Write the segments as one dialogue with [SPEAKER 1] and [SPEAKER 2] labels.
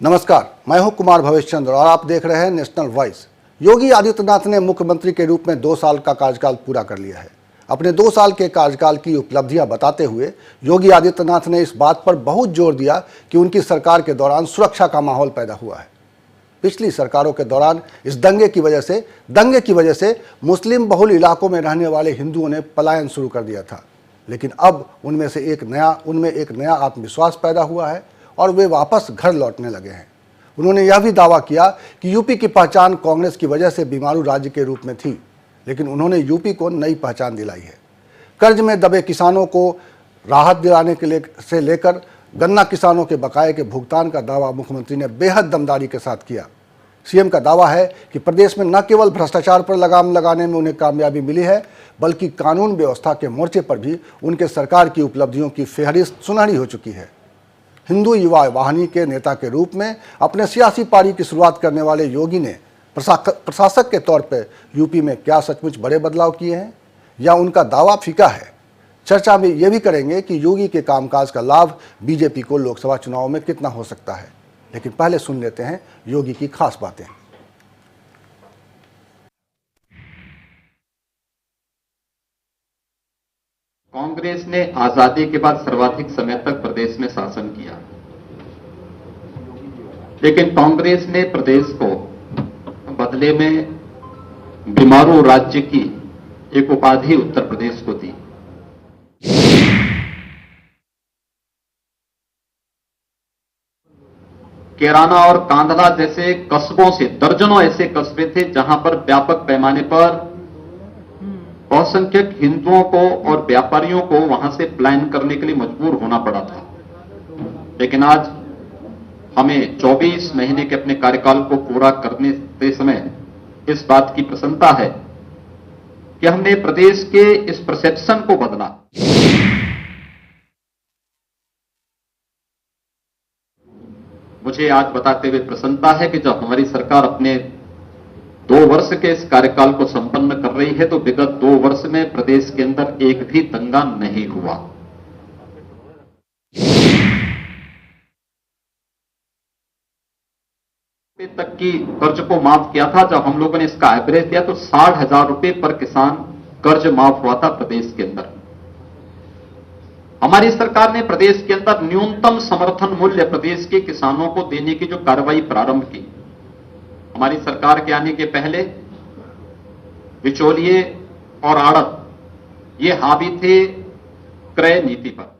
[SPEAKER 1] नमस्कार, मैं हूं कुमार भवेश चंद्र और आप देख रहे हैं नेशनल वॉइस। योगी आदित्यनाथ ने मुख्यमंत्री के रूप में 2 साल का कार्यकाल पूरा कर लिया है। अपने 2 साल के कार्यकाल की उपलब्धियां बताते हुए योगी आदित्यनाथ ने इस बात पर बहुत जोर दिया कि उनकी सरकार के दौरान सुरक्षा का माहौल पैदा हुआ है। पिछली सरकारों के दौरान इस दंगे की वजह से मुस्लिम बहुल इलाकों में रहने वाले हिंदुओं ने पलायन शुरू कर दिया था, लेकिन अब उनमें एक नया आत्मविश्वास पैदा हुआ है और वे वापस घर लौटने लगे हैं। उन्होंने यह भी दावा किया कि यूपी की पहचान कांग्रेस की वजह से बीमारू राज्य के रूप में थी, लेकिन उन्होंने यूपी को नई पहचान दिलाई है। कर्ज में दबे किसानों को राहत दिलाने के लिए से लेकर गन्ना किसानों के बकाये के भुगतान का दावा मुख्यमंत्री ने बेहद दमदारी के साथ किया। सीएम का दावा है कि प्रदेश में न केवल भ्रष्टाचार पर लगाम लगाने में उन्हें कामयाबी मिली है, बल्कि कानून व्यवस्था के मोर्चे पर भी उनके सरकार की उपलब्धियों की फेहरिस्त सुनहरी हो चुकी है। हिंदू युवा वाहिनी के नेता के रूप में अपने सियासी पारी की शुरुआत करने वाले योगी ने प्रशासक के तौर पर यूपी में क्या सचमुच बड़े बदलाव किए हैं या उनका दावा फीका है। चर्चा में यह भी करेंगे कि योगी के कामकाज का लाभ बीजेपी को लोकसभा चुनाव में कितना हो सकता है। लेकिन पहले सुन लेते हैं योगी की खास बातें।
[SPEAKER 2] कांग्रेस ने आजादी के बाद सर्वाधिक समय तक प्रदेश में शासन किया, लेकिन कांग्रेस ने प्रदेश को बदले में बीमारू राज्य की एक उपाधि उत्तर प्रदेश को दी। कैराना और कांधला जैसे कस्बों से दर्जनों ऐसे कस्बे थे जहां पर व्यापक पैमाने पर बहुसंख्यक हिंदुओं को और व्यापारियों को वहां से पलायन करने के लिए मजबूर होना पड़ा था। लेकिन आज हमें 24 महीने के अपने कार्यकाल को पूरा करने के समय इस बात की प्रसन्नता है कि हमने प्रदेश के इस परसेप्शन को बदला। मुझे आज बताते हुए प्रसन्नता है कि जब हमारी सरकार अपने 2 वर्ष के इस कार्यकाल को संपन्न कर रही है तो विगत 2 वर्ष में प्रदेश के अंदर एक भी दंगा नहीं हुआ। तक की कर्ज को माफ किया था। जब हम लोगों ने इसका एवरेज दिया तो 60,000 रुपए पर किसान कर्ज माफ हुआ था प्रदेश के अंदर। हमारी सरकार ने प्रदेश के अंदर न्यूनतम समर्थन मूल्य प्रदेश के किसानों को देने की जो कार्रवाई प्रारंभ की, हमारी सरकार के आने के पहले बिचौलिए और आड़त ये हावी थे क्रय नीति पर।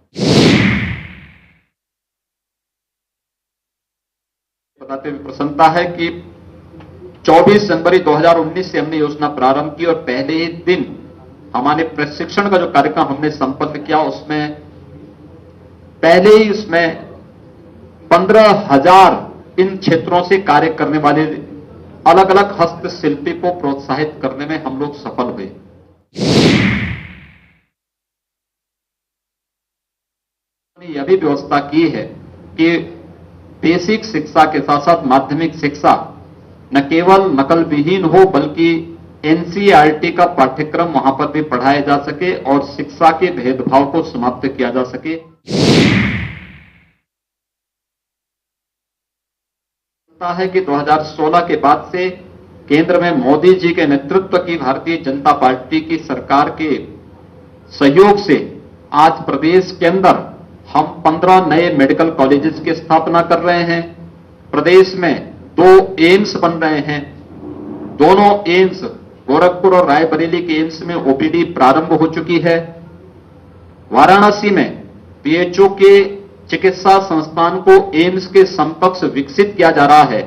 [SPEAKER 2] बताते हुए प्रसन्नता है कि 24 जनवरी 2019 से हमने योजना प्रारंभ की और पहले ही दिन हमारे प्रशिक्षण का जो कार्यक्रम हमने संपन्न किया उसमें पहले ही उसमें 15,000 इन क्षेत्रों से कार्य करने वाले अलग अलग हस्तशिल्पी को प्रोत्साहित करने में हम लोग सफल हुए। यह भी व्यवस्था की है कि बेसिक शिक्षा के साथ साथ माध्यमिक शिक्षा न केवल नकल विहीन हो बल्कि एनसीईआरटी का पाठ्यक्रम वहां पर भी पढ़ाया जा सके और शिक्षा के भेदभाव को समाप्त किया जा सके। है कि 2016 के बाद से केंद्र में मोदी जी के नेतृत्व की भारतीय जनता पार्टी की सरकार के सहयोग से आज प्रदेश के अंदर हम 15 नए मेडिकल कॉलेजेस की स्थापना कर रहे हैं। प्रदेश में 2 एम्स बन रहे हैं। दोनों एम्स गोरखपुर और रायबरेली के एम्स में ओपीडी प्रारंभ हो चुकी है। वाराणसी में पीएचओ के चिकित्सा संस्थान को एम्स के समकक्ष विकसित किया जा रहा है।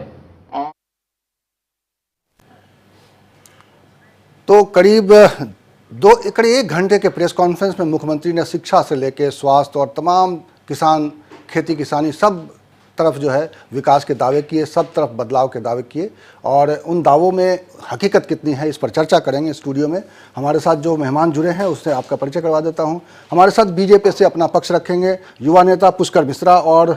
[SPEAKER 1] तो करीब 1 घंटे के प्रेस कॉन्फ्रेंस में मुख्यमंत्री ने शिक्षा से लेकर स्वास्थ्य और तमाम किसान खेती किसानी सब तरफ जो है विकास के दावे किए, सब तरफ बदलाव के दावे किए और उन दावों में हकीकत कितनी है इस पर चर्चा करेंगे। स्टूडियो में हमारे साथ जो मेहमान जुड़े हैं उससे आपका परिचय करवा देता हूं। हमारे साथ बीजेपी से अपना पक्ष रखेंगे युवा नेता पुष्कर मिश्रा और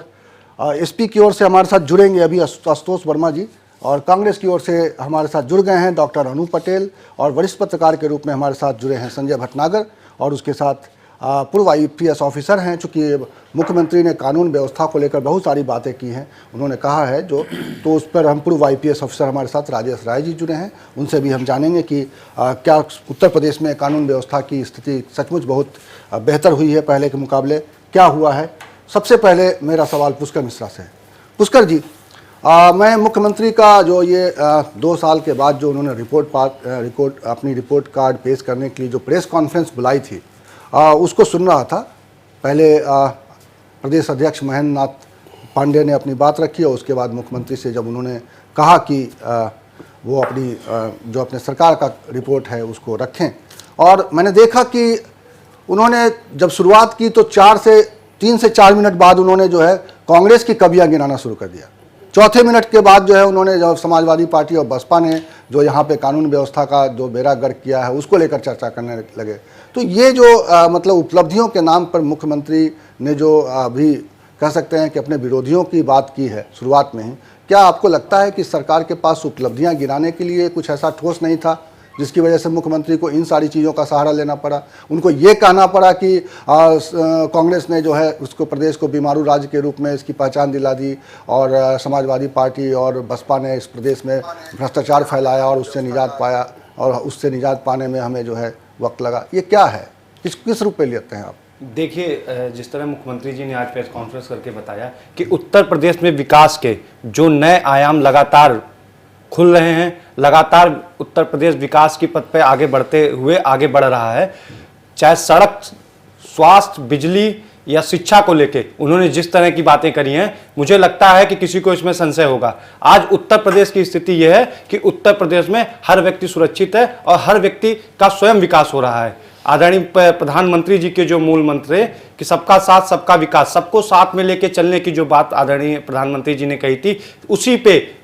[SPEAKER 1] एसपी की ओर से हमारे साथ जुड़ेंगे अभी आशुतोष वर्मा जी और कांग्रेस की ओर से हमारे साथ जुड़ गए हैं डॉक्टर अनूप पटेल और वरिष्ठ पत्रकार के रूप में हमारे साथ जुड़े हैं संजय भटनागर और उसके साथ पूर्व IPS ऑफिसर हैं। चूँकि मुख्यमंत्री ने कानून व्यवस्था को लेकर बहुत सारी बातें की हैं, उन्होंने कहा है जो, तो उस पर हम पूर्व IPS ऑफिसर हमारे साथ राजेश राय जी जुड़े हैं, उनसे भी हम जानेंगे कि क्या उत्तर प्रदेश में कानून व्यवस्था की स्थिति सचमुच बहुत बेहतर हुई है पहले के मुकाबले, क्या हुआ है। सबसे पहले मेरा सवाल पुष्कर मिश्रा से है। पुष्कर जी, मैं मुख्यमंत्री का जो ये 2 साल के बाद जो उन्होंने अपनी रिपोर्ट कार्ड पेश करने के लिए जो प्रेस कॉन्फ्रेंस बुलाई थी, उसको सुन रहा था। पहले प्रदेश अध्यक्ष महेंद्र नाथ पांडे ने अपनी बात रखी और उसके बाद मुख्यमंत्री से जब उन्होंने कहा कि वो अपनी जो अपने सरकार का रिपोर्ट है उसको रखें, और मैंने देखा कि उन्होंने जब शुरुआत की तो 3 से 4 मिनट बाद उन्होंने जो है कांग्रेस की कबियाँ गिनाना शुरू कर दिया। चौथे मिनट के बाद जो है उन्होंने जब समाजवादी पार्टी और बसपा ने जो यहाँ पे कानून व्यवस्था का जो बेड़ा गर्क किया है उसको लेकर चर्चा करने लगे। तो ये जो मतलब उपलब्धियों के नाम पर मुख्यमंत्री ने जो अभी कह सकते हैं कि अपने विरोधियों की बात की है शुरुआत में ही, क्या आपको लगता है कि सरकार के पास उपलब्धियाँ गिनाने के लिए कुछ ऐसा ठोस नहीं था जिसकी वजह से मुख्यमंत्री को इन सारी चीज़ों का सहारा लेना पड़ा? उनको ये कहना पड़ा कि कांग्रेस ने जो है उसको प्रदेश को बीमारू राज्य के रूप में इसकी पहचान दिला दी और समाजवादी पार्टी और बसपा ने इस प्रदेश में भ्रष्टाचार फैलाया और उससे निजात पाया, और उससे निजात पाने में हमें जो है वक्त लगा। ये क्या है, किस रूप में लेते हैं आप?
[SPEAKER 3] देखिए, जिस तरह मुख्यमंत्री जी ने आज प्रेस कॉन्फ्रेंस करके बताया कि उत्तर प्रदेश में विकास के जो नए आयाम लगातार खुल रहे हैं, लगातार उत्तर प्रदेश विकास की पथ पे आगे बढ़ रहा है। चाहे सड़क, स्वास्थ्य, बिजली या शिक्षा को लेके उन्होंने जिस तरह की बातें करी हैं, मुझे लगता है कि किसी को इसमें संशय होगा। आज उत्तर प्रदेश की स्थिति यह है कि उत्तर प्रदेश में हर व्यक्ति सुरक्षित है और हर व्यक्ति का स्वयं विकास हो रहा है। आदरणीय प्रधानमंत्री जी के जो मूल मंत्र है कि सबका साथ सबका विकास, सबको साथ में लेके चलने की जो बात आदरणीय प्रधानमंत्री जी ने कही थी,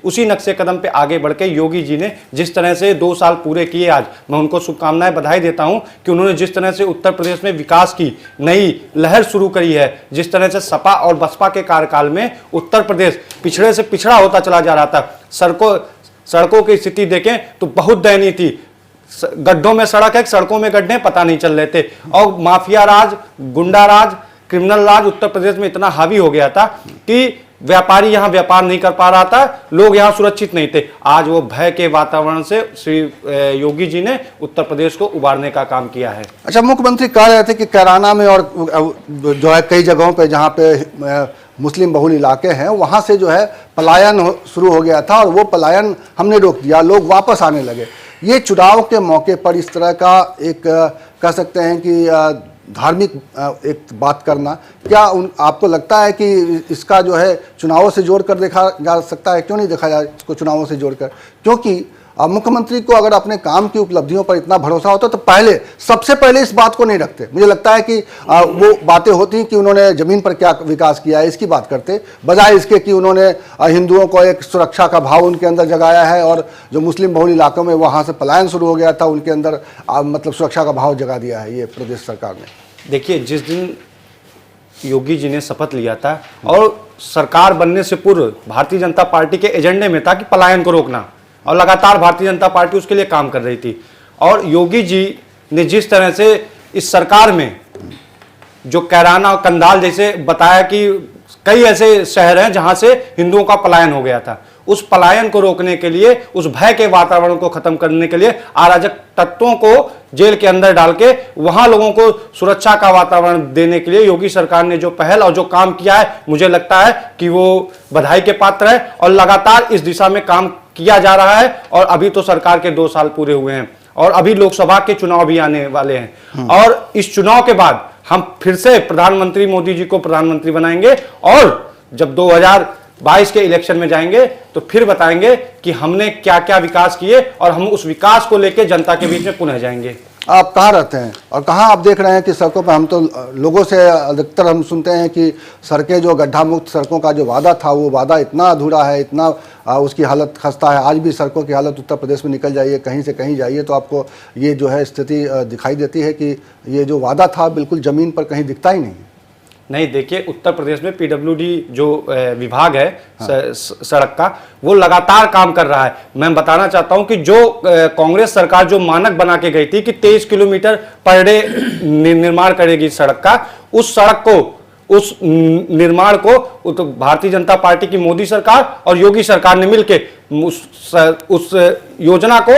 [SPEAKER 3] उसी नक्शे कदम पे आगे बढ़ के योगी जी ने जिस तरह से 2 साल पूरे किए, आज मैं उनको शुभकामनाएं, बधाई देता हूं कि उन्होंने जिस तरह से उत्तर प्रदेश में विकास की नई लहर शुरू करी है, जिस तरह से सपा और बसपा के कार्यकाल में उत्तर प्रदेश पिछड़े से पिछड़ा होता चला जा रहा था। सड़कों की स्थिति देखें तो बहुत दयनीय थी, गड्ढों में सड़क है, सड़कों में गड्ढे पता नहीं चल रहे थे, और माफिया राज, गुंडा राज, क्रिमिनल राज उत्तर प्रदेश में इतना हावी हो गया था कि व्यापारी यहां व्यापार नहीं कर पा रहा था, लोग यहां सुरक्षित नहीं थे। आज वो भय के वातावरण से श्री योगी जी ने उत्तर प्रदेश को उबारने का काम किया है।
[SPEAKER 1] अच्छा, मुख्यमंत्री कह रहे थे कि कैराना में और जो है कई जगहों पे जहां पे मुस्लिम बहुल इलाके हैं वहां से जो है पलायन शुरू हो गया था और वो पलायन हमने रोक दिया, लोग वापस आने लगे। ये चुनाव के मौके पर इस तरह का एक कह सकते हैं कि धार्मिक एक बात करना, क्या आपको लगता है कि इसका जो है चुनावों से जोड़कर देखा जा सकता है? क्यों नहीं देखा जाए इसको चुनावों से जोड़कर? क्योंकि मुख्यमंत्री को अगर अपने काम की उपलब्धियों पर इतना भरोसा होता तो सबसे पहले इस बात को नहीं रखते। मुझे लगता है कि वो बातें होती कि उन्होंने जमीन पर क्या विकास किया है इसकी बात करते, बजाय इसके कि उन्होंने हिंदुओं को एक सुरक्षा का भाव उनके अंदर जगाया है और जो मुस्लिम बहुल इलाकों में वहाँ से पलायन शुरू हो गया था उनके अंदर मतलब सुरक्षा का भाव जगा दिया है ये प्रदेश सरकार ने।
[SPEAKER 3] देखिए, जिस दिन योगी जी ने शपथ लिया था और सरकार बनने से पूर्व भारतीय जनता पार्टी के एजेंडे में था कि पलायन को रोकना, और लगातार भारतीय जनता पार्टी उसके लिए काम कर रही थी। और योगी जी ने जिस तरह से इस सरकार में जो कैराना और कंधाल जैसे बताया कि कई ऐसे शहर हैं जहां से हिंदुओं का पलायन हो गया था, उस पलायन को रोकने के लिए, उस भय के वातावरण को खत्म करने के लिए अराजक तत्वों को जेल के अंदर डाल के वहां लोगों को सुरक्षा का वातावरण देने के लिए योगी सरकार ने जो पहल और जो काम किया है, मुझे लगता है कि वो बधाई के पात्र है और लगातार इस दिशा में काम किया जा रहा है। और अभी तो सरकार के 2 साल पूरे हुए हैं और अभी लोकसभा के चुनाव भी आने वाले हैं, और इस चुनाव के बाद हम फिर से प्रधानमंत्री मोदी जी को प्रधानमंत्री बनाएंगे और जब 2022 के इलेक्शन में जाएंगे तो फिर बताएंगे कि हमने क्या क्या विकास किए और हम उस विकास को लेकर जनता के बीच में पुनः जाएंगे।
[SPEAKER 1] आप कहाँ रहते हैं और कहाँ आप देख रहे हैं कि सड़कों पर? हम तो लोगों से अधिकतर हम सुनते हैं कि सड़कें जो गड्ढा मुक्त सड़कों का जो वादा था वो वादा इतना अधूरा है, इतना उसकी हालत खस्ता है। आज भी सड़कों की हालत उत्तर प्रदेश में निकल जाइए, कहीं से कहीं जाइए तो आपको ये जो है स्थिति दिखाई देती है कि ये जो वादा था बिल्कुल ज़मीन पर कहीं दिखता ही नहीं।
[SPEAKER 3] नहीं, देखिए उत्तर प्रदेश में पीडब्ल्यूडी जो विभाग है सड़क का, वो लगातार काम कर रहा है। मैं बताना चाहता हूं कि जो कांग्रेस सरकार जो मानक बना के गई थी कि 23 किलोमीटर पर डे निर्माण करेगी सड़क का, उस सड़क को, उस निर्माण को तो भारतीय जनता पार्टी की मोदी सरकार और योगी सरकार ने मिलकर उस योजना को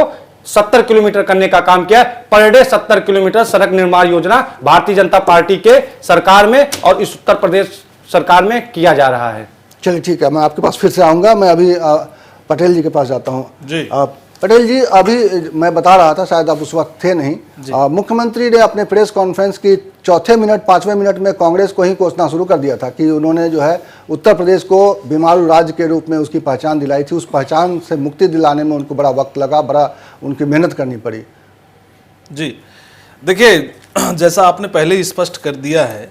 [SPEAKER 3] 70 किलोमीटर करने का काम किया। पर डे 70 किलोमीटर सड़क निर्माण योजना भारतीय जनता पार्टी के सरकार में और इस उत्तर प्रदेश सरकार में किया जा रहा है।
[SPEAKER 1] चलिए ठीक है, मैं आपके पास फिर से आऊँगा। मैं अभी पटेल जी के पास जाता हूँ।
[SPEAKER 4] जी
[SPEAKER 1] पटेल जी, अभी मैं बता रहा था, शायद आप उस वक्त थे नहीं, मुख्यमंत्री ने अपने प्रेस कॉन्फ्रेंस की चौथे मिनट 5वें मिनट में कांग्रेस को ही कोसना शुरू कर दिया था कि उन्होंने जो है उत्तर प्रदेश को बीमारू राज्य के रूप में उसकी पहचान दिलाई थी। उस पहचान से मुक्ति दिलाने में उनको बड़ा वक्त लगा, बड़ा उनकी मेहनत करनी पड़ी।
[SPEAKER 4] जी देखिए, जैसा आपने ही स्पष्ट कर दिया है,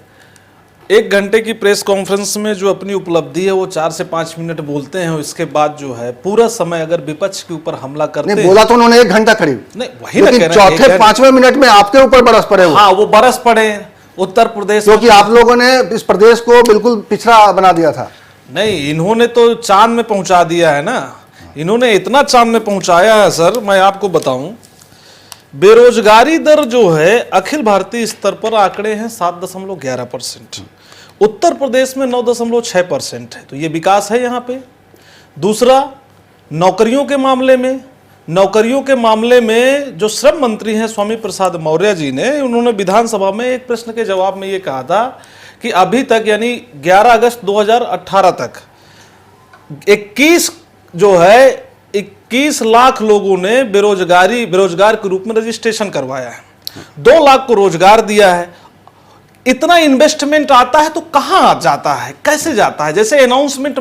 [SPEAKER 4] 1 घंटे की प्रेस कॉन्फ्रेंस में जो अपनी उपलब्धि है वो 4 से 5 मिनट बोलते हैं। इसके बाद जो है पूरा समय अगर विपक्ष के ऊपर हमला करते हैं,
[SPEAKER 1] बोला तो उन्होंने 1 घंटा करीब,
[SPEAKER 4] नहीं वही ना,
[SPEAKER 1] चौथे 5वें मिनट में आपके ऊपर बरस पड़े हो।
[SPEAKER 4] हाँ, वो बरस पड़े उत्तर प्रदेश,
[SPEAKER 1] क्योंकि आप लोगों ने इस प्रदेश को बिल्कुल पिछड़ा बना दिया था।
[SPEAKER 4] नहीं, इन्होंने तो चांद में पहुंचा दिया है ना। इन्होंने इतना चांद में पहुंचाया है सर, मैं आपको बताऊं, बेरोजगारी दर जो है अखिल भारतीय स्तर पर आंकड़े हैं 7.11%, उत्तर प्रदेश में 9.6% है। तो ये विकास है यहाँ पे। दूसरा, नौकरियों के मामले में जो श्रम मंत्री हैं स्वामी प्रसाद मौर्य जी ने, उन्होंने विधानसभा में एक प्रश्न के जवाब में ये कहा था कि अभी तक यानी 11 अगस्त 2018 तक 21 लाख लोगों ने बेरोजगार के रूप में रजिस्ट्रेशन करवाया है, 2 लाख को रोजगार दिया है। इतना इन्वेस्टमेंट आता है तो कहां जाता है, कैसे जाता है? जैसे अनाउंसमेंट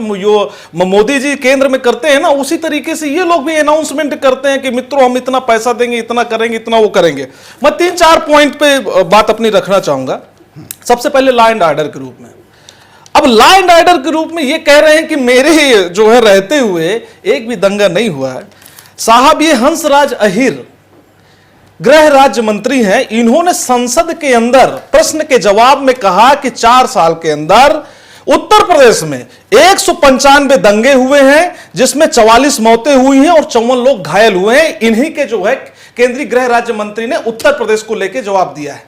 [SPEAKER 4] मोदी जी केंद्र में करते हैं ना, उसी तरीके से ये लोग भी अनाउंसमेंट करते हैं कि मित्रों हम इतना पैसा देंगे, इतना करेंगे, इतना वो करेंगे। मैं 3-4 पॉइंट पे बात अपनी रखना चाहूंगा। सबसे पहले लॉ एंड ऑर्डर के रूप में, अब लॉ एंड ऑर्डर के रूप में ये कह रहे हैं कि मेरे जो है रहते हुए एक भी दंगा नहीं हुआ है। साहब, ये हंसराज अहिर गृह राज्य मंत्री हैं, इन्होंने संसद के अंदर प्रश्न के जवाब में कहा कि 4 साल के अंदर उत्तर प्रदेश में 195 दंगे हुए हैं, जिसमें 44 मौतें हुई हैं और 54 लोग घायल हुए हैं। इन्हीं के जो है केंद्रीय गृह राज्य मंत्री ने उत्तर प्रदेश को लेकर जवाब दिया है।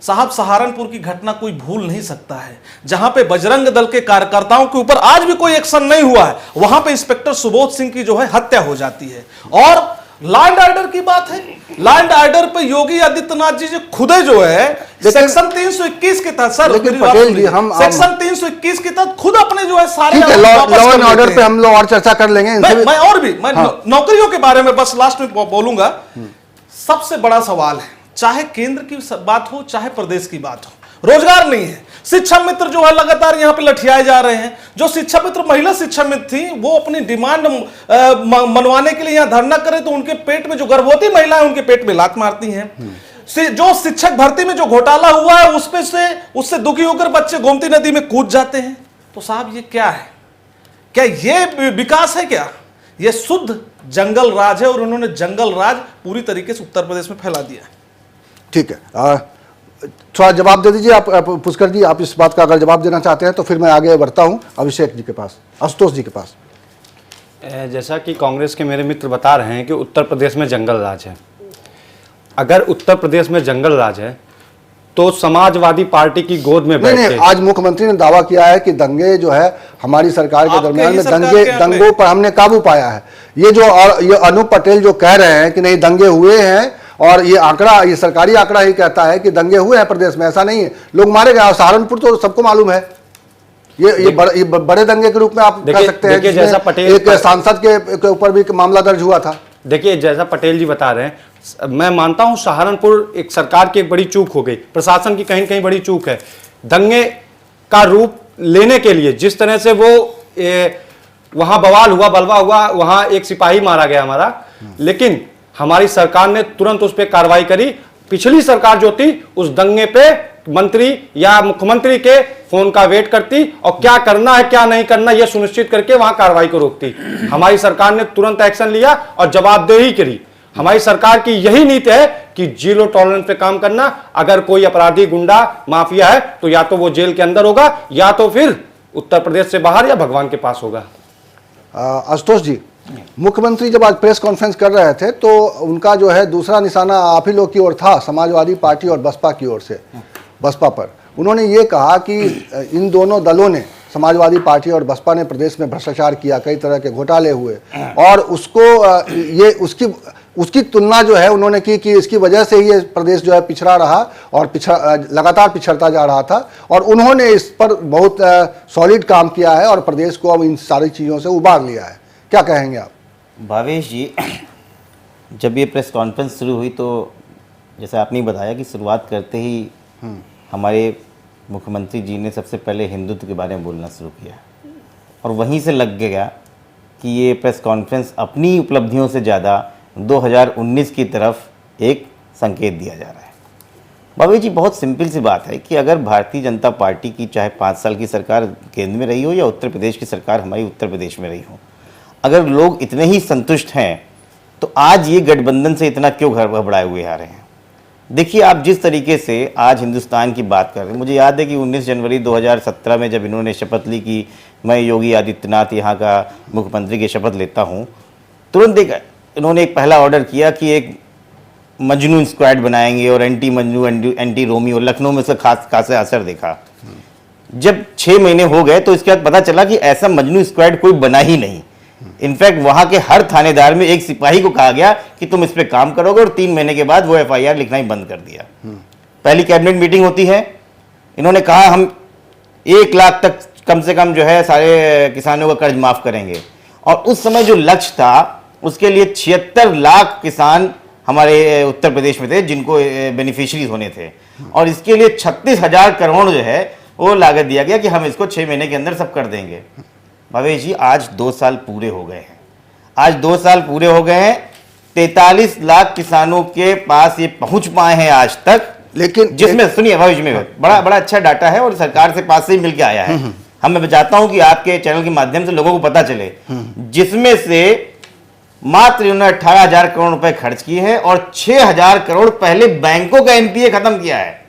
[SPEAKER 4] साहब, सहारनपुर की घटना कोई भूल नहीं सकता है, जहां पे बजरंग दल के कार्यकर्ताओं के ऊपर आज भी कोई एक्शन नहीं हुआ है। वहां पे इंस्पेक्टर सुबोध सिंह की जो है हत्या हो जाती है। और लॉ एंड ऑर्डर की बात है, लॉ एंड ऑर्डर पे योगी आदित्यनाथ जी खुद जो है सेक्शन 321 के तहत, सर
[SPEAKER 1] पटेल जी, हम
[SPEAKER 4] सेक्शन 321 के तहत खुद अपने जो है सारे
[SPEAKER 1] लॉ एंड ऑर्डर पे हम लोग और चर्चा कर लेंगे।
[SPEAKER 4] मैं नौकरियों के बारे में बस लास्ट में बोलूंगा। सबसे बड़ा सवाल है, चाहे केंद्र की बात हो चाहे प्रदेश की बात हो, रोजगार नहीं है। शिक्षा मित्र जो है लगातार यहाँ पे लठियाए जा रहे हैं। जो शिक्षा मित्र, महिला शिक्षा मित्र थी, वो अपनी डिमांड मनवाने के लिए यहाँ धरना करे तो उनके पेट में, जो गर्भवती महिला है उनके पेट में लात मारती हैं। जो शिक्षक भर्ती में जो घोटाला हुआ है उससे दुखी होकर बच्चे गोमती नदी में कूद जाते हैं। तो साहब, ये क्या है? क्या ये विकास है? क्या ये शुद्ध जंगल राज है? और उन्होंने जंगल राज पूरी तरीके से उत्तर प्रदेश में फैला दिया है।
[SPEAKER 1] ठीक है, थोड़ा जवाब दे दीजिए आप पुष्कर जी। आप इस बात का अगर जवाब देना चाहते हैं तो फिर मैं आगे बढ़ता हूं अभिषेक जी के पास, आशुतोष जी के पास।
[SPEAKER 3] जैसा कि कांग्रेस के मेरे मित्र बता रहे हैं कि उत्तर प्रदेश में जंगल राज है। अगर उत्तर प्रदेश में जंगल राज है तो समाजवादी पार्टी की गोद में बैठ के,
[SPEAKER 1] आज मुख्यमंत्री ने दावा किया है कि दंगे जो है हमारी सरकार के दरमियान में दंगों पर हमने काबू पाया है। ये अनूप पटेल जो कह रहे हैं कि नहीं दंगे हुए हैं, और ये सरकारी आंकड़ा ही कहता है कि दंगे हुए हैं प्रदेश में, ऐसा नहीं है, लोग मारे गए। सहारनपुर तो सबको मालूम है। ये बड़े दंगे के रूप में आप कह सकते हैं, जैसा पटेल एक सांसद के ऊपर भी मामला दर्ज हुआ था।
[SPEAKER 3] देखिए, जैसा पटेल जी बता रहे हैं, मैं मानता हूं सहारनपुर एक सरकार की एक बड़ी चूक हो गई, प्रशासन की कहीं कहीं बड़ी चूक है। दंगे का रूप लेने के लिए जिस तरह से वो वहां बवाल हुआ, बलवा हुआ, वहां एक सिपाही मारा गया हमारा, लेकिन हमारी सरकार ने तुरंत उस पर कार्रवाई करी। पिछली सरकार जो थी उस दंगे पे मंत्री या मुख्यमंत्री के फोन का वेट करती और क्या करना है क्या नहीं करना यह सुनिश्चित करके वहां कार्रवाई को रोकती। हमारी सरकार ने तुरंत एक्शन लिया और जवाबदेही करी। हमारी सरकार की यही नीति है कि जीरो टॉलरेंस पे काम करना। अगर कोई अपराधी, गुंडा, माफिया है तो या तो वो जेल के अंदर होगा या तो फिर उत्तर प्रदेश से बाहर या भगवान के पास होगा।
[SPEAKER 1] आशुतोष जी, मुख्यमंत्री जब आज प्रेस कॉन्फ्रेंस कर रहे थे तो उनका जो है दूसरा निशाना आप ही लोग की ओर था, समाजवादी पार्टी और बसपा की ओर से, बसपा पर। उन्होंने ये कहा कि इन दोनों दलों ने, समाजवादी पार्टी और बसपा ने, प्रदेश में भ्रष्टाचार किया, कई तरह के घोटाले हुए और उसकी तुलना जो है उन्होंने की कि इसकी वजह से ये प्रदेश जो है पिछड़ा रहा और लगातार पिछड़ता जा रहा था और उन्होंने इस पर बहुत सॉलिड काम किया है और प्रदेश को अब इन सारी चीज़ों से उबार लिया है। क्या कहेंगे आप?
[SPEAKER 5] भावेश जी, जब ये प्रेस कॉन्फ्रेंस शुरू हुई तो जैसे आपने बताया कि शुरुआत करते ही हमारे मुख्यमंत्री जी ने सबसे पहले हिंदुत्व के बारे में बोलना शुरू किया और वहीं से लग गया कि ये प्रेस कॉन्फ्रेंस अपनी उपलब्धियों से ज़्यादा 2019 की तरफ एक संकेत दिया जा रहा है। भावेश जी, बहुत सिंपल सी बात है कि अगर भारतीय जनता पार्टी की चाहे 5 साल की सरकार केंद्र में रही हो या उत्तर प्रदेश की सरकार हमारी उत्तर प्रदेश में रही हो, अगर लोग इतने ही संतुष्ट हैं तो आज ये गठबंधन से इतना क्यों घबराए हुए आ रहे हैं? देखिए, आप जिस तरीके से आज हिंदुस्तान की बात कर रहे हैं, मुझे याद है कि 19 जनवरी 2017 में जब इन्होंने शपथ ली कि मैं योगी आदित्यनाथ यहाँ का मुख्यमंत्री की शपथ लेता हूँ, तुरंत इन्होंने एक पहला ऑर्डर किया कि एक मजनू स्क्वाड बनाएंगे और anti Majnu, anti Romeo, Lucknow में उसका खासा असर देखा। जब 6 महीने हो गए तो इसके बाद पता चला कि ऐसा मजनू स्क्वाड कोई बना ही नहीं। इनफैक्ट वहां के हर थानेदार में एक सिपाही को कहा गया कि तुम इस पे काम करोगे और 3 महीने के बाद वो FIR लिखना ही बंद कर दिया। पहली कैबिनेट मीटिंग होती है, इन्होंने कहा हम 1 लाख तक कम से कम जो है सारे किसानों का कर्ज माफ करेंगे और उस समय जो लक्ष्य था उसके लिए 76 लाख किसान हमारे उत्तर प्रदेश में थे जिनको बेनिफिशियरीज होने थे और इसके लिए 36,000 करोड़ जो है वो लागत दिया गया कि हम इसको 6 महीने के अंदर सब कर देंगे। भावेश जी, आज 2 साल पूरे हो गए हैं। आज 2 साल पूरे हो गए हैं, 43 लाख किसानों के पास ये पहुंच पाए हैं आज तक।
[SPEAKER 1] लेकिन
[SPEAKER 5] जिसमें सुनिए भावेश जी, में बड़ा अच्छा डाटा है और सरकार से पास से ही मिलकर आया है। हम मैं चाहता हूं कि आपके चैनल के माध्यम से लोगों को पता चले, जिसमें से मात्र उन्होंने 18,000 करोड़ रुपए खर्च किए हैं और 6,000 करोड़ पहले बैंकों का NPA खत्म किया है,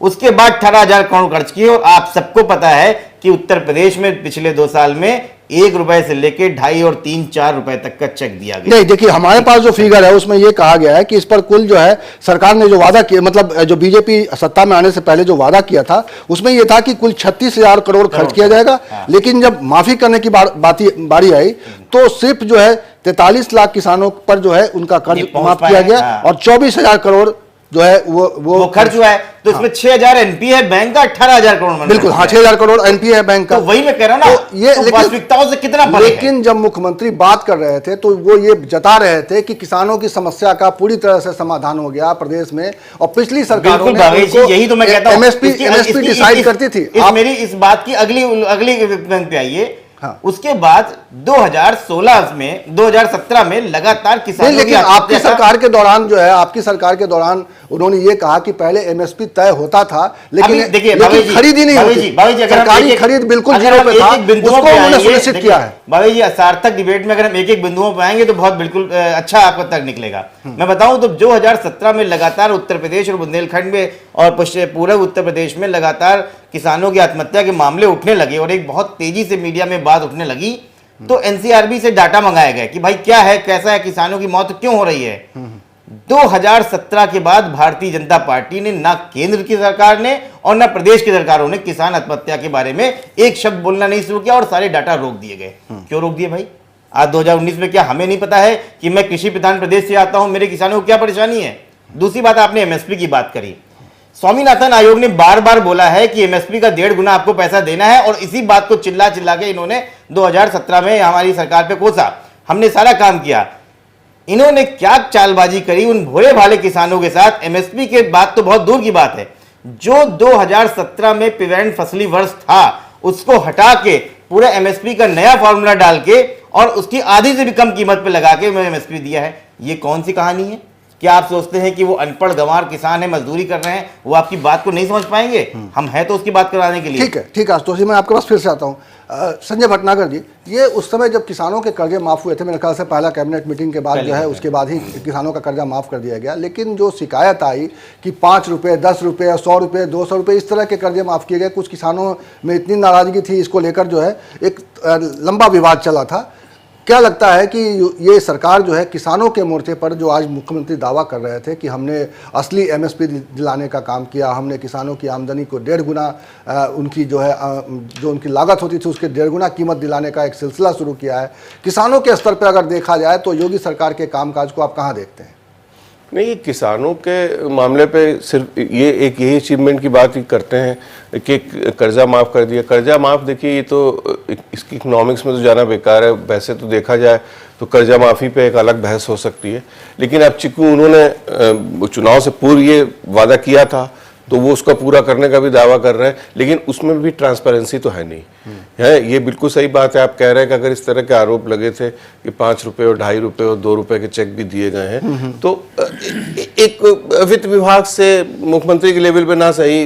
[SPEAKER 5] उसके बाद 18,000 करोड़ खर्च किए। और आप सबको पता है कि उत्तर प्रदेश में पिछले 2 साल में 1 रुपए से लेके 2.5 और 3-4 रुपए तक का चेक दिया गया।
[SPEAKER 1] नहीं, देखिए हमारे पास जो फिगर है उसमें ये कहा गया है कि इस पर कुल जो है सरकार ने जो वादा किया, मतलब जो बीजेपी सत्ता में आने से पहले जो वादा किया था उसमें ये था कि कुल 36,000 करोड़ खर्च किया जाएगा। लेकिन जब माफी करने की बारी आई तो सिर्फ जो है 43 लाख किसानों पर जो है उनका कर्ज माफ किया गया और 24,000 करोड़ जो है वो
[SPEAKER 5] खर्च हुआ है। तो इसमें 6,000 NPA है बैंक का, 18,000 करोड़।
[SPEAKER 1] बिल्कुल, हाँ, 6,000 करोड़ NPA है बैंक का।
[SPEAKER 5] तो वही मैं कह रहा हूं ना,
[SPEAKER 1] तो ये
[SPEAKER 5] तो वास्तविकताओं से कितना परे है।
[SPEAKER 1] लेकिन जब मुख्यमंत्री बात कर रहे थे तो वो ये जता रहे थे कि किसानों की समस्या का पूरी तरह से समाधान हो गया प्रदेश में और पिछली सरकारों ने
[SPEAKER 5] यही तो मैं कहता हूं,
[SPEAKER 1] MSP डिसाइड करती थी।
[SPEAKER 5] आप मेरी इस बात की अगली पे आइए।
[SPEAKER 1] हाँ।
[SPEAKER 5] उसके बाद 2017 में लगातार किसानों
[SPEAKER 1] लेकिन आपकी सरकार के दौरान जो है, आपकी सरकार के दौरान उन्होंने ये कहा कि पहले MSP तय होता था लेकिन खरीद ही नहीं होती। सरकारी खरीद बिल्कुल 0 पे था, उसको उन्होंने सुनिश्चित किया है।
[SPEAKER 5] भाई जी, सार्थक डिबेट में अगर हम एक बिंदुओं पर आएंगे तो बहुत बिल्कुल अच्छा आपको तक निकलेगा। मैं बताऊं तो 2017 में लगातार उत्तर प्रदेश और बुंदेलखंड में और पूरे उत्तर प्रदेश में लगातार किसानों की आत्महत्या के मामले उठने लगे और एक बहुत तेजी से मीडिया में बात उठने लगी। तो NCRB से डाटा मंगाया गया कि भाई क्या है, कैसा है, किसानों की मौत क्यों हो रही है। 2017 के बाद भारतीय जनता पार्टी ने, ना केंद्र की सरकार ने और ना प्रदेश की सरकारों ने किसान आत्महत्या के बारे में एक शब्द बोलना नहीं शुरू किया और सारे डाटा रोक दिए गए। क्यों रोक दिए भाई? आज 2019 में क्या हमें नहीं पता है कि मैं कृषि प्रधान प्रदेश से आता हूं, मेरे किसानों को क्या परेशानी है? दूसरी बात, आपने MSP की बात करी। स्वामीनाथन आयोग ने बार बार बोला है कि MSP का 1.5 गुना आपको पैसा देना है और इसी बात को चिल्ला के इन्होंने 2017 में हमारी सरकार पे कोसा। हमने सारा काम किया। इन्होंने क्या चालबाजी करी उन भोले भाले किसानों के साथ। MSP के बात तो बहुत दूर की बात है, जो 2017 में पिवैन फसली वर्ष था उसको हटा के पूरा MSP का नया फॉर्मूला डाल के और उसकी आधी से भी कम कीमत पे लगा के MSP दिया है। ये कौन सी कहानी है? क्या आप सोचते हैं कि वो अनपढ़ गंवार किसान है, मजदूरी कर रहे हैं, वो आपकी बात को नहीं समझ पाएंगे? हम हैं तो उसकी बात कराने के लिए।
[SPEAKER 1] ठीक है आशुतोष जी, मैं आपके पास फिर से आता हूँ। संजय भटनागर जी, ये उस समय जब किसानों के कर्जे माफ़ हुए थे, मेरे ख्याल से पहला कैबिनेट मीटिंग के बाद जो है उसके बाद ही किसानों का कर्जा माफ़ कर दिया गया, लेकिन जो शिकायत आई कि 5 रुपये, 10 रुपये, 100 रुपये, 200 रुपये इस तरह के कर्जे माफ़ किए गए, कुछ किसानों में इतनी नाराज़गी थी, इसको लेकर जो है एक लंबा विवाद चला था। क्या लगता है कि ये सरकार जो है किसानों के मोर्चे पर, जो आज मुख्यमंत्री दावा कर रहे थे कि हमने असली एमएसपी दिलाने का काम किया, हमने किसानों की आमदनी को 1.5 गुना उनकी जो है जो उनकी लागत होती थी उसके 1.5 गुना कीमत दिलाने का एक सिलसिला शुरू किया है, किसानों के स्तर पर अगर देखा जाए तो योगी सरकार के कामकाज को आप कहाँ देखते हैं?
[SPEAKER 6] नहीं, किसानों के मामले पे सिर्फ ये एक यही अचीवमेंट की बात ही करते हैं कि कर्जा माफ़ कर दिया। कर्जा माफ़, देखिए ये तो इसकी इकोनॉमिक्स में तो जाना बेकार है। वैसे तो देखा जाए तो कर्जा माफ़ी पे एक अलग बहस हो सकती है, लेकिन अब चूंकि उन्होंने चुनाव से पूर्व ये वादा किया था तो वो उसका पूरा करने का भी दावा कर रहे हैं, लेकिन उसमें भी ट्रांसपेरेंसी तो है नहीं है। ये बिल्कुल सही बात है, आप कह रहे हैं कि अगर इस तरह के आरोप लगे थे कि 5 रुपये और 2.5 रुपये और 2 रुपये के चेक भी दिए गए हैं, तो एक वित्त विभाग से मुख्यमंत्री के लेवल पे ना सही,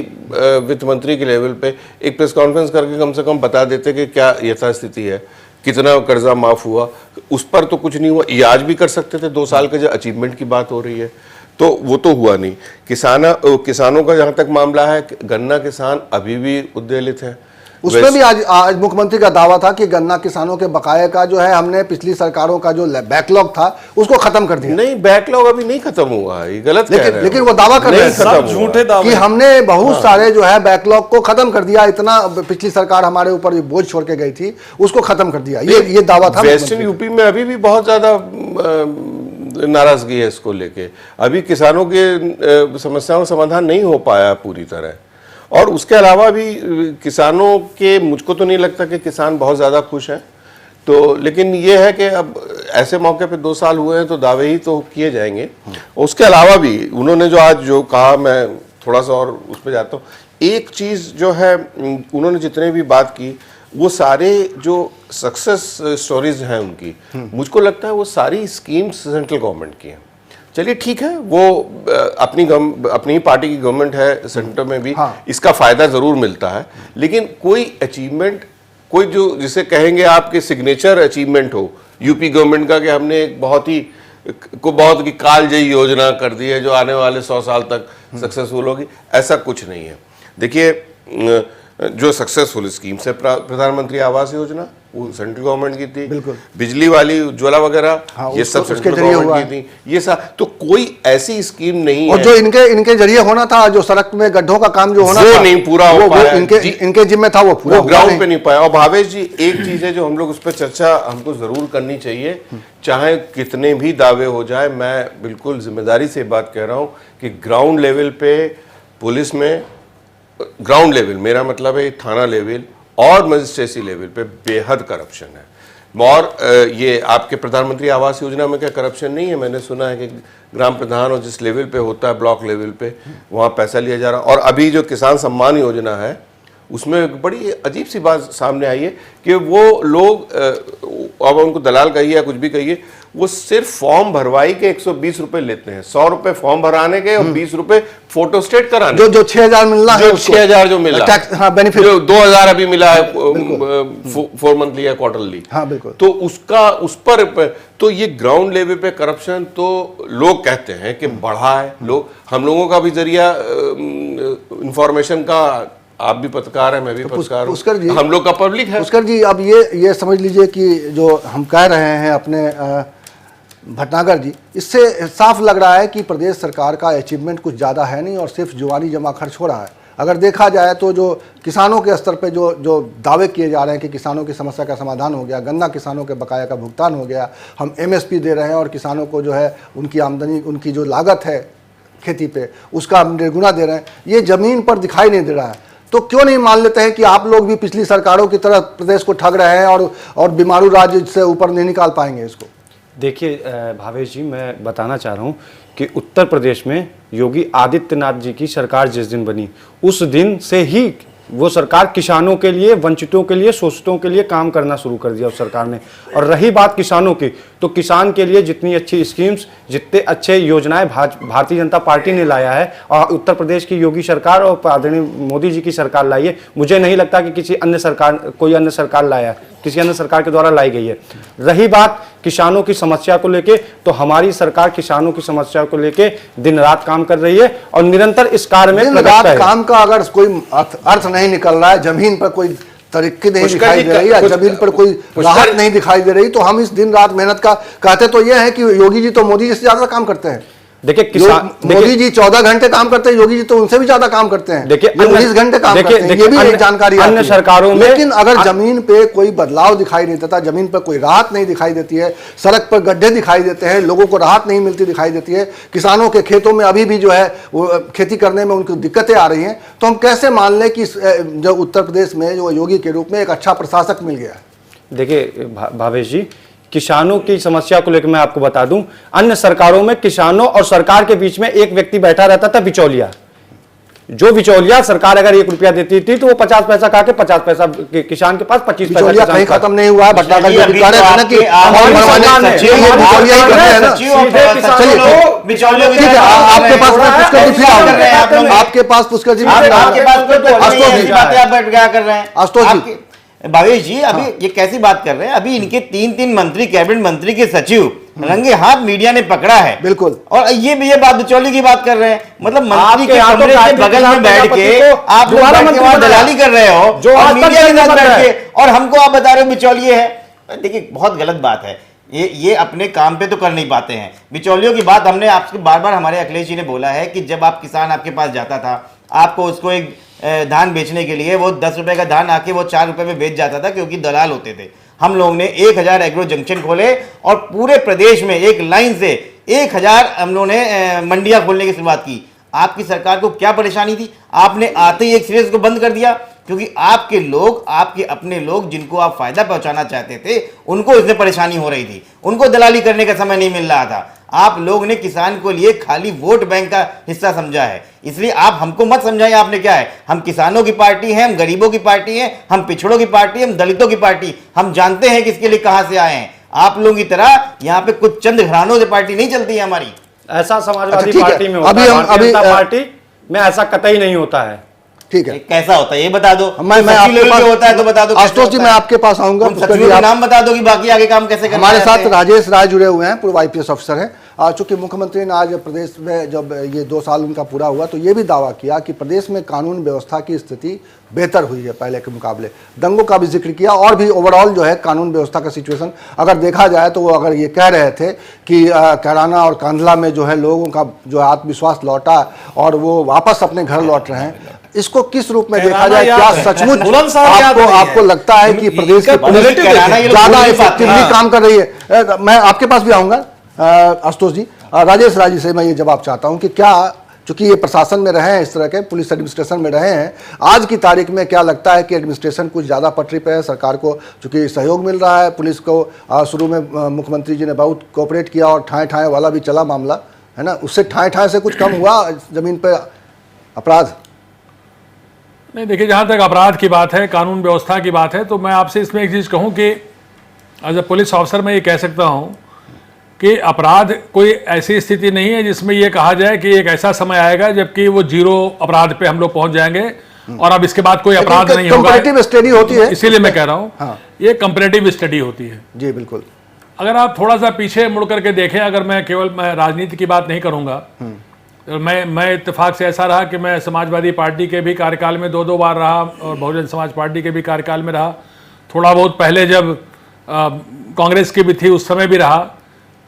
[SPEAKER 6] वित्त मंत्री के लेवल पे एक प्रेस कॉन्फ्रेंस करके कम से कम बता देते कि क्या यथास्थिति है, कितना कर्जा माफ़ हुआ। उस पर तो कुछ नहीं हुआ। ये आज भी कर सकते थे, 2 साल के जो अचीवमेंट की बात हो रही है, तो वो तो हुआ नहीं। किसानों का जहाँ तक मामला है, गन्ना किसान अभी भी उद्वेलित है।
[SPEAKER 1] उसमें भी आज मुख्यमंत्री का दावा था कि गन्ना किसानों के बकाये का जो है हमने पिछली सरकारों का जो बैकलॉग था उसको खत्म कर दिया।
[SPEAKER 6] नहीं, बैकलॉग अभी नहीं खत्म हुआ है, ये गलत कह रहे हैं।
[SPEAKER 1] लेकिन वो दावा कर रहे हैं
[SPEAKER 4] झूठे दावे
[SPEAKER 1] कि हमने बहुत सारे जो है बैकलॉग को खत्म कर दिया, इतना पिछली सरकार हमारे ऊपर बोझ छोड़ के गई थी उसको खत्म कर दिया, ये दावा था।
[SPEAKER 6] वेस्टर्न यूपी में अभी भी बहुत ज्यादा नाराजगी है इसको लेके। अभी किसानों के समस्याओं का समाधान नहीं हो पाया पूरी तरह, और उसके अलावा भी किसानों के, मुझको तो नहीं लगता कि किसान बहुत ज़्यादा खुश हैं। तो लेकिन ये है कि अब ऐसे मौके पे 2 साल हुए हैं तो दावे ही तो किए जाएंगे। उसके अलावा भी उन्होंने जो आज जो कहा, मैं थोड़ा सा और उस पर जाता हूँ। एक चीज़ जो है, उन्होंने जितने भी बात की वो सारे जो सक्सेस स्टोरीज हैं उनकी, मुझको लगता है वो सारी स्कीम्स सेंट्रल गवर्नमेंट की हैं। चलिए ठीक है, वो अपनी ही पार्टी की गवर्नमेंट है सेंटर में भी, हाँ। इसका फायदा जरूर मिलता है, लेकिन कोई अचीवमेंट, कोई जो जिसे कहेंगे आपके सिग्नेचर अचीवमेंट हो यूपी गवर्नमेंट का, कि हमने एक बहुत की कालजयी योजना कर दी है जो आने वाले 100 साल तक सक्सेसफुल होगी, ऐसा कुछ नहीं है। देखिए, जो सक्सेसफुल स्कीम्स है, प्रधानमंत्री आवास योजना वो सेंट्रल गवर्नमेंट की थी, बिजली वाली उज्ज्वला वगैरह, हाँ, ये सब सेंट्रल गवर्नमेंट की थी। ये सब तो कोई ऐसी स्कीम नहीं
[SPEAKER 1] और
[SPEAKER 6] है।
[SPEAKER 1] जो इनके जरिए होना था, जो सड़क में गड्ढों का काम जो होना
[SPEAKER 6] वो
[SPEAKER 1] था,
[SPEAKER 6] नहीं पूरा हो पाया,
[SPEAKER 1] इनके जिम्मे था, वो पूरा
[SPEAKER 6] ग्राउंड पे नहीं पाया। और भावेश जी, एक चीज है जो हम लोग उस पर चर्चा हमको जरूर करनी चाहिए, चाहे कितने भी दावे हो जाए, मैं बिल्कुल जिम्मेदारी से बात कह रहा हूँ कि ग्राउंड लेवल पे पुलिस में, ग्राउंड लेवल मेरा मतलब है थाना लेवल और मजिस्ट्रेसी लेवल पे बेहद करप्शन है। और ये आपके प्रधानमंत्री आवास योजना में क्या करप्शन नहीं है? मैंने सुना है कि ग्राम प्रधान और जिस लेवल पे होता है, ब्लॉक लेवल पे, वहाँ पैसा लिया जा रहा। और अभी जो किसान सम्मान योजना है उसमें बड़ी अजीब सी बात सामने आई है कि वो लोग, अब उनको दलाल कहिए या कुछ भी कहिए, वो सिर्फ फॉर्म भरवाई के 120 रुपए लेते हैं। 100 रुपए फॉर्म भराने के और 20 रुपए फोटो स्टेट कराने।
[SPEAKER 1] जो 6000 मिलना है,
[SPEAKER 6] जो 6000 जो मिला,
[SPEAKER 1] हाँ, बेनिफिट
[SPEAKER 6] जो 2000 अभी मिला है 4 मंथली या क्वार्टरली,
[SPEAKER 1] हाँ बिल्कुल।
[SPEAKER 6] तो उसका उस पर तो ये ग्राउंड लेवल पे करप्शन तो लोग कहते हैं कि बढ़ा है। लोग, हम लोगों का भी जरिया इंफॉर्मेशन का, आप भी पत्रकार हैं, मैं भी पत्रकार हूं, हम लोग का पब्लिक है।
[SPEAKER 1] पुष्कर जी, अब ये समझ लीजिए कि जो हम कह रहे हैं अपने भटनागर जी, इससे साफ लग रहा है कि प्रदेश सरकार का अचीवमेंट कुछ ज़्यादा है नहीं और सिर्फ जुबानी जमा खर्च हो रहा है। अगर देखा जाए तो जो किसानों के स्तर पे जो दावे किए जा रहे हैं कि किसानों की समस्या का समाधान हो गया, गन्ना किसानों के बकाया का भुगतान हो गया, हम एमएसपी दे रहे हैं और किसानों को जो है उनकी आमदनी, उनकी जो लागत है खेती पे, उसका हम 1.5 गुना दे रहे हैं, ये ज़मीन पर दिखाई नहीं दे रहा है। तो क्यों नहीं मान लेते हैं कि आप लोग भी पिछली सरकारों की तरह प्रदेश को ठग रहे हैं और बीमारू राज्य से ऊपर नहीं निकाल पाएंगे इसको?
[SPEAKER 3] देखिए भावेश जी, मैं बताना चाह रहा हूँ कि उत्तर प्रदेश में योगी आदित्यनाथ जी की सरकार जिस दिन बनी, उस दिन से ही वो सरकार किसानों के लिए, वंचितों के लिए, शोषितों के लिए काम करना शुरू कर दिया उस सरकार ने। और रही बात किसानों की, तो किसान के लिए जितनी अच्छी स्कीम्स, जितने अच्छे योजनाएं भारतीय जनता पार्टी ने लाया है और उत्तर प्रदेश की योगी सरकार और आदरणीय मोदी जी की सरकार लाई है, मुझे नहीं लगता कि किसी अन्य सरकार, कोई अन्य सरकार लाया है, किसी अन्य सरकार के द्वारा लाई गई है। रही बात किसानों की समस्या को लेके, तो हमारी सरकार किसानों की समस्या को लेके दिन रात काम कर रही है और निरंतर इस कार्य में
[SPEAKER 1] दिन
[SPEAKER 3] प्रगति
[SPEAKER 1] रात
[SPEAKER 3] है।
[SPEAKER 1] काम का अगर कोई अर्थ नहीं निकल रहा है, जमीन पर कोई तरीके नहीं
[SPEAKER 6] पुष्कर
[SPEAKER 1] दिखाई
[SPEAKER 6] जी,
[SPEAKER 1] दे रही है, जमीन पर कोई राहत नहीं दिखाई दे रही, तो हम इस दिन रात मेहनत का कहते तो यह है कि योगी जी तो मोदी जी से ज्यादा काम करते हैं।
[SPEAKER 3] देखिए किसान,
[SPEAKER 1] मोदी जी 14 घंटे काम करते हैं, योगी जी तो उनसे भी ज्यादा काम करते हैं।
[SPEAKER 3] देखिए,
[SPEAKER 1] ये 19 घंटे काम करते हैं, ये भी एक जानकारी
[SPEAKER 3] अन्य
[SPEAKER 1] आती है।
[SPEAKER 3] सरकारों में,
[SPEAKER 1] लेकिन अगर जमीन पे कोई बदलाव दिखाई नहीं देता, जमीन पर कोई राहत नहीं दिखाई देती है, सड़क पर गड्ढे दिखाई देते हैं, लोगों को राहत नहीं मिलती दिखाई देती है, किसानों के खेतों में अभी भी जो है वो खेती करने में उनको दिक्कतें आ रही हैं, तो हम कैसे मान लें कि जो उत्तर प्रदेश में जो योगी के रूप में एक अच्छा प्रशासक मिल गया?
[SPEAKER 3] देखिए भावेश जी, किसानों की समस्या को लेकर मैं आपको बता दूं, अन्य सरकारों में किसानों और सरकार के बीच में एक व्यक्ति बैठा रहता था, बिचौलिया। जो बिचौलिया, सरकार अगर 1 रुपया देती थी तो वो 50 पैसा खा के 50 पैसा किसान के पास, 25 पैसा
[SPEAKER 1] बिचौलिया कहीं खत्म नहीं हुआ है। भट्टाचार्य जी
[SPEAKER 5] अभी
[SPEAKER 1] कह रहे थे ना कि
[SPEAKER 5] हमारी
[SPEAKER 1] सरकार ने
[SPEAKER 5] सचिव
[SPEAKER 1] ये बिचौलिया ही कर रहे हैं ना। ठीक है, आपके पास पुष्कर जी फिर आओगे, आपके पास पुष्कर जी आशुतोष जी,
[SPEAKER 5] भावेश जी, अभी ये कैसी बात कर रहे हैं? अभी इनके 3 मंत्री, कैबिनेट मंत्री के सचिव रंगे हाथ मीडिया ने पकड़ा है।
[SPEAKER 1] बिल्कुल।
[SPEAKER 5] और ये बात बिचौली की बात कर रहे हैं, मतलब मंत्री के
[SPEAKER 3] यहाँ तो
[SPEAKER 5] कमरे के बगल में बैठ के आप लोग बैठ के वहां दलाली कर रहे हो,
[SPEAKER 3] जो
[SPEAKER 5] और
[SPEAKER 3] आज तक
[SPEAKER 5] मीडिया के
[SPEAKER 3] नहीं
[SPEAKER 5] साथ
[SPEAKER 3] बन रहा
[SPEAKER 5] बैठ
[SPEAKER 3] है।
[SPEAKER 5] के, और हमको आप बता रहे हो बिचौलिए है। देखिए, बहुत गलत बात है ये अपने काम पे तो कर नहीं पाते हैं। बिचौलियों की बात हमने आपसे बार बार, हमारे अखिलेश जी ने बोला है कि जब आप किसान आपके पास जाता था, आपको उसको एक धान बेचने के लिए वो 10 रुपए का धान आके वो 4 रुपए में बेच जाता था, क्योंकि दलाल होते थे। हम लोगों ने 1000 एग्रो जंक्शन खोले और पूरे प्रदेश में एक लाइन से 1000 हम लोगों ने मंडियां खोलने की शुरुआत की। आपकी सरकार को क्या परेशानी थी? आपने आते ही एक सिरे को बंद कर दिया, क्योंकि आपके लोग, आपके अपने लोग जिनको आप फायदा पहुंचाना चाहते थे, उनको इसमें परेशानी हो रही थी, उनको दलाली करने का समय नहीं मिल रहा था। आप लोग ने किसान को लिए खाली वोट बैंक का हिस्सा समझा है, इसलिए आप हमको मत समझाइए आपने क्या है। हम किसानों की पार्टी है, हम गरीबों की पार्टी है, हम पिछड़ों की पार्टी, हम दलितों की पार्टी, हम जानते हैं कि इसके लिए कहां से आए हैं। आप लोगों की तरह यहाँ पे कुछ चंद घरानों से पार्टी नहीं चलती है हमारी।
[SPEAKER 3] ऐसा समाजवादी
[SPEAKER 1] ठीक है।
[SPEAKER 3] पार्टी में होता
[SPEAKER 1] अभी
[SPEAKER 3] है,
[SPEAKER 1] हम-
[SPEAKER 3] भारतीय
[SPEAKER 1] अभी,
[SPEAKER 3] जनता पार्टी में ऐसा कतई नहीं होता है।
[SPEAKER 1] ठीक है,
[SPEAKER 5] कैसा होता है ये बता दो।
[SPEAKER 1] मैं
[SPEAKER 5] सचिव
[SPEAKER 1] आपके
[SPEAKER 5] लेवल
[SPEAKER 1] पास
[SPEAKER 5] पे होता है तो बता दो।
[SPEAKER 1] आशुतोष जी, मैं आपके पास आऊंगा।
[SPEAKER 5] उन
[SPEAKER 1] पुष्कर
[SPEAKER 5] सचिवों
[SPEAKER 1] जी,
[SPEAKER 5] का
[SPEAKER 1] आप
[SPEAKER 5] नाम बता दो कि बाकी आगे काम कैसे करना
[SPEAKER 1] हमारे
[SPEAKER 5] है
[SPEAKER 1] साथ
[SPEAKER 5] आपने।
[SPEAKER 1] राजेश राय जुड़े हुए हैं, पूर्व IPS अफसर हैं। चूंकि मुख्यमंत्री ने आज प्रदेश में जब ये 2 साल उनका पूरा हुआ तो ये भी दावा किया कि प्रदेश में कानून व्यवस्था की स्थिति बेहतर हुई है पहले के मुकाबले। दंगों का भी जिक्र किया और भी ओवरऑल जो है कानून व्यवस्था का सिचुएशन अगर देखा जाए तो वो अगर ये कह रहे थे कि कैराना और कांधला में जो है लोगों का जो आत्मविश्वास लौटा और वो वापस अपने घर लौट रहे हैं, इसको किस रूप में देखा जाए? क्या सचमुच आपको लगता है कि प्रदेश की पुलिस ज्यादा इफेक्टिवली काम कर रही है? मैं आपके पास भी आऊंगा आशुतोष जी। राजेश राय जी से मैं ये जवाब चाहता हूं कि क्या, चूंकि ये प्रशासन में रहे हैं, इस तरह के पुलिस एडमिनिस्ट्रेशन में रहे हैं, आज की तारीख में क्या लगता है कि एडमिनिस्ट्रेशन कुछ ज़्यादा पटरी पे है? सरकार को चूंकि सहयोग मिल रहा है, पुलिस को शुरू में मुख्यमंत्री जी ने बहुत कोऑपरेट किया और ठाए ठाए वाला भी चला मामला, है ना, उससे ठाए ठाए से कुछ कम हुआ जमीन पर अपराध?
[SPEAKER 7] नहीं, देखिए, जहाँ तक अपराध की बात है, कानून व्यवस्था की बात है, तो मैं आपसे इसमें एक चीज़ कहूँ कि एज ए पुलिस ऑफिसर मैं ये कह सकता हूँ कि अपराध कोई ऐसी स्थिति नहीं है जिसमें ये कहा जाए कि एक ऐसा समय आएगा जबकि वो 0 अपराध पे हम लोग पहुंच जाएंगे और अब इसके बाद कोई अपराध नहीं होगा।
[SPEAKER 1] कंपैरेटिव स्टडी होती है,
[SPEAKER 7] इसीलिए मैं कह रहा हूँ
[SPEAKER 1] हाँ।
[SPEAKER 7] ये कंपैरेटिव स्टडी होती है।
[SPEAKER 1] जी बिल्कुल।
[SPEAKER 7] अगर आप थोड़ा सा पीछे मुड़ करके देखें, अगर मैं राजनीति की बात नहीं करूँगा, मैं इत्तेफाक से ऐसा रहा कि मैं समाजवादी पार्टी के भी कार्यकाल में 2 बार रहा और बहुजन समाज पार्टी के भी कार्यकाल में रहा, थोड़ा बहुत पहले जब कांग्रेस की भी थी उस समय भी रहा।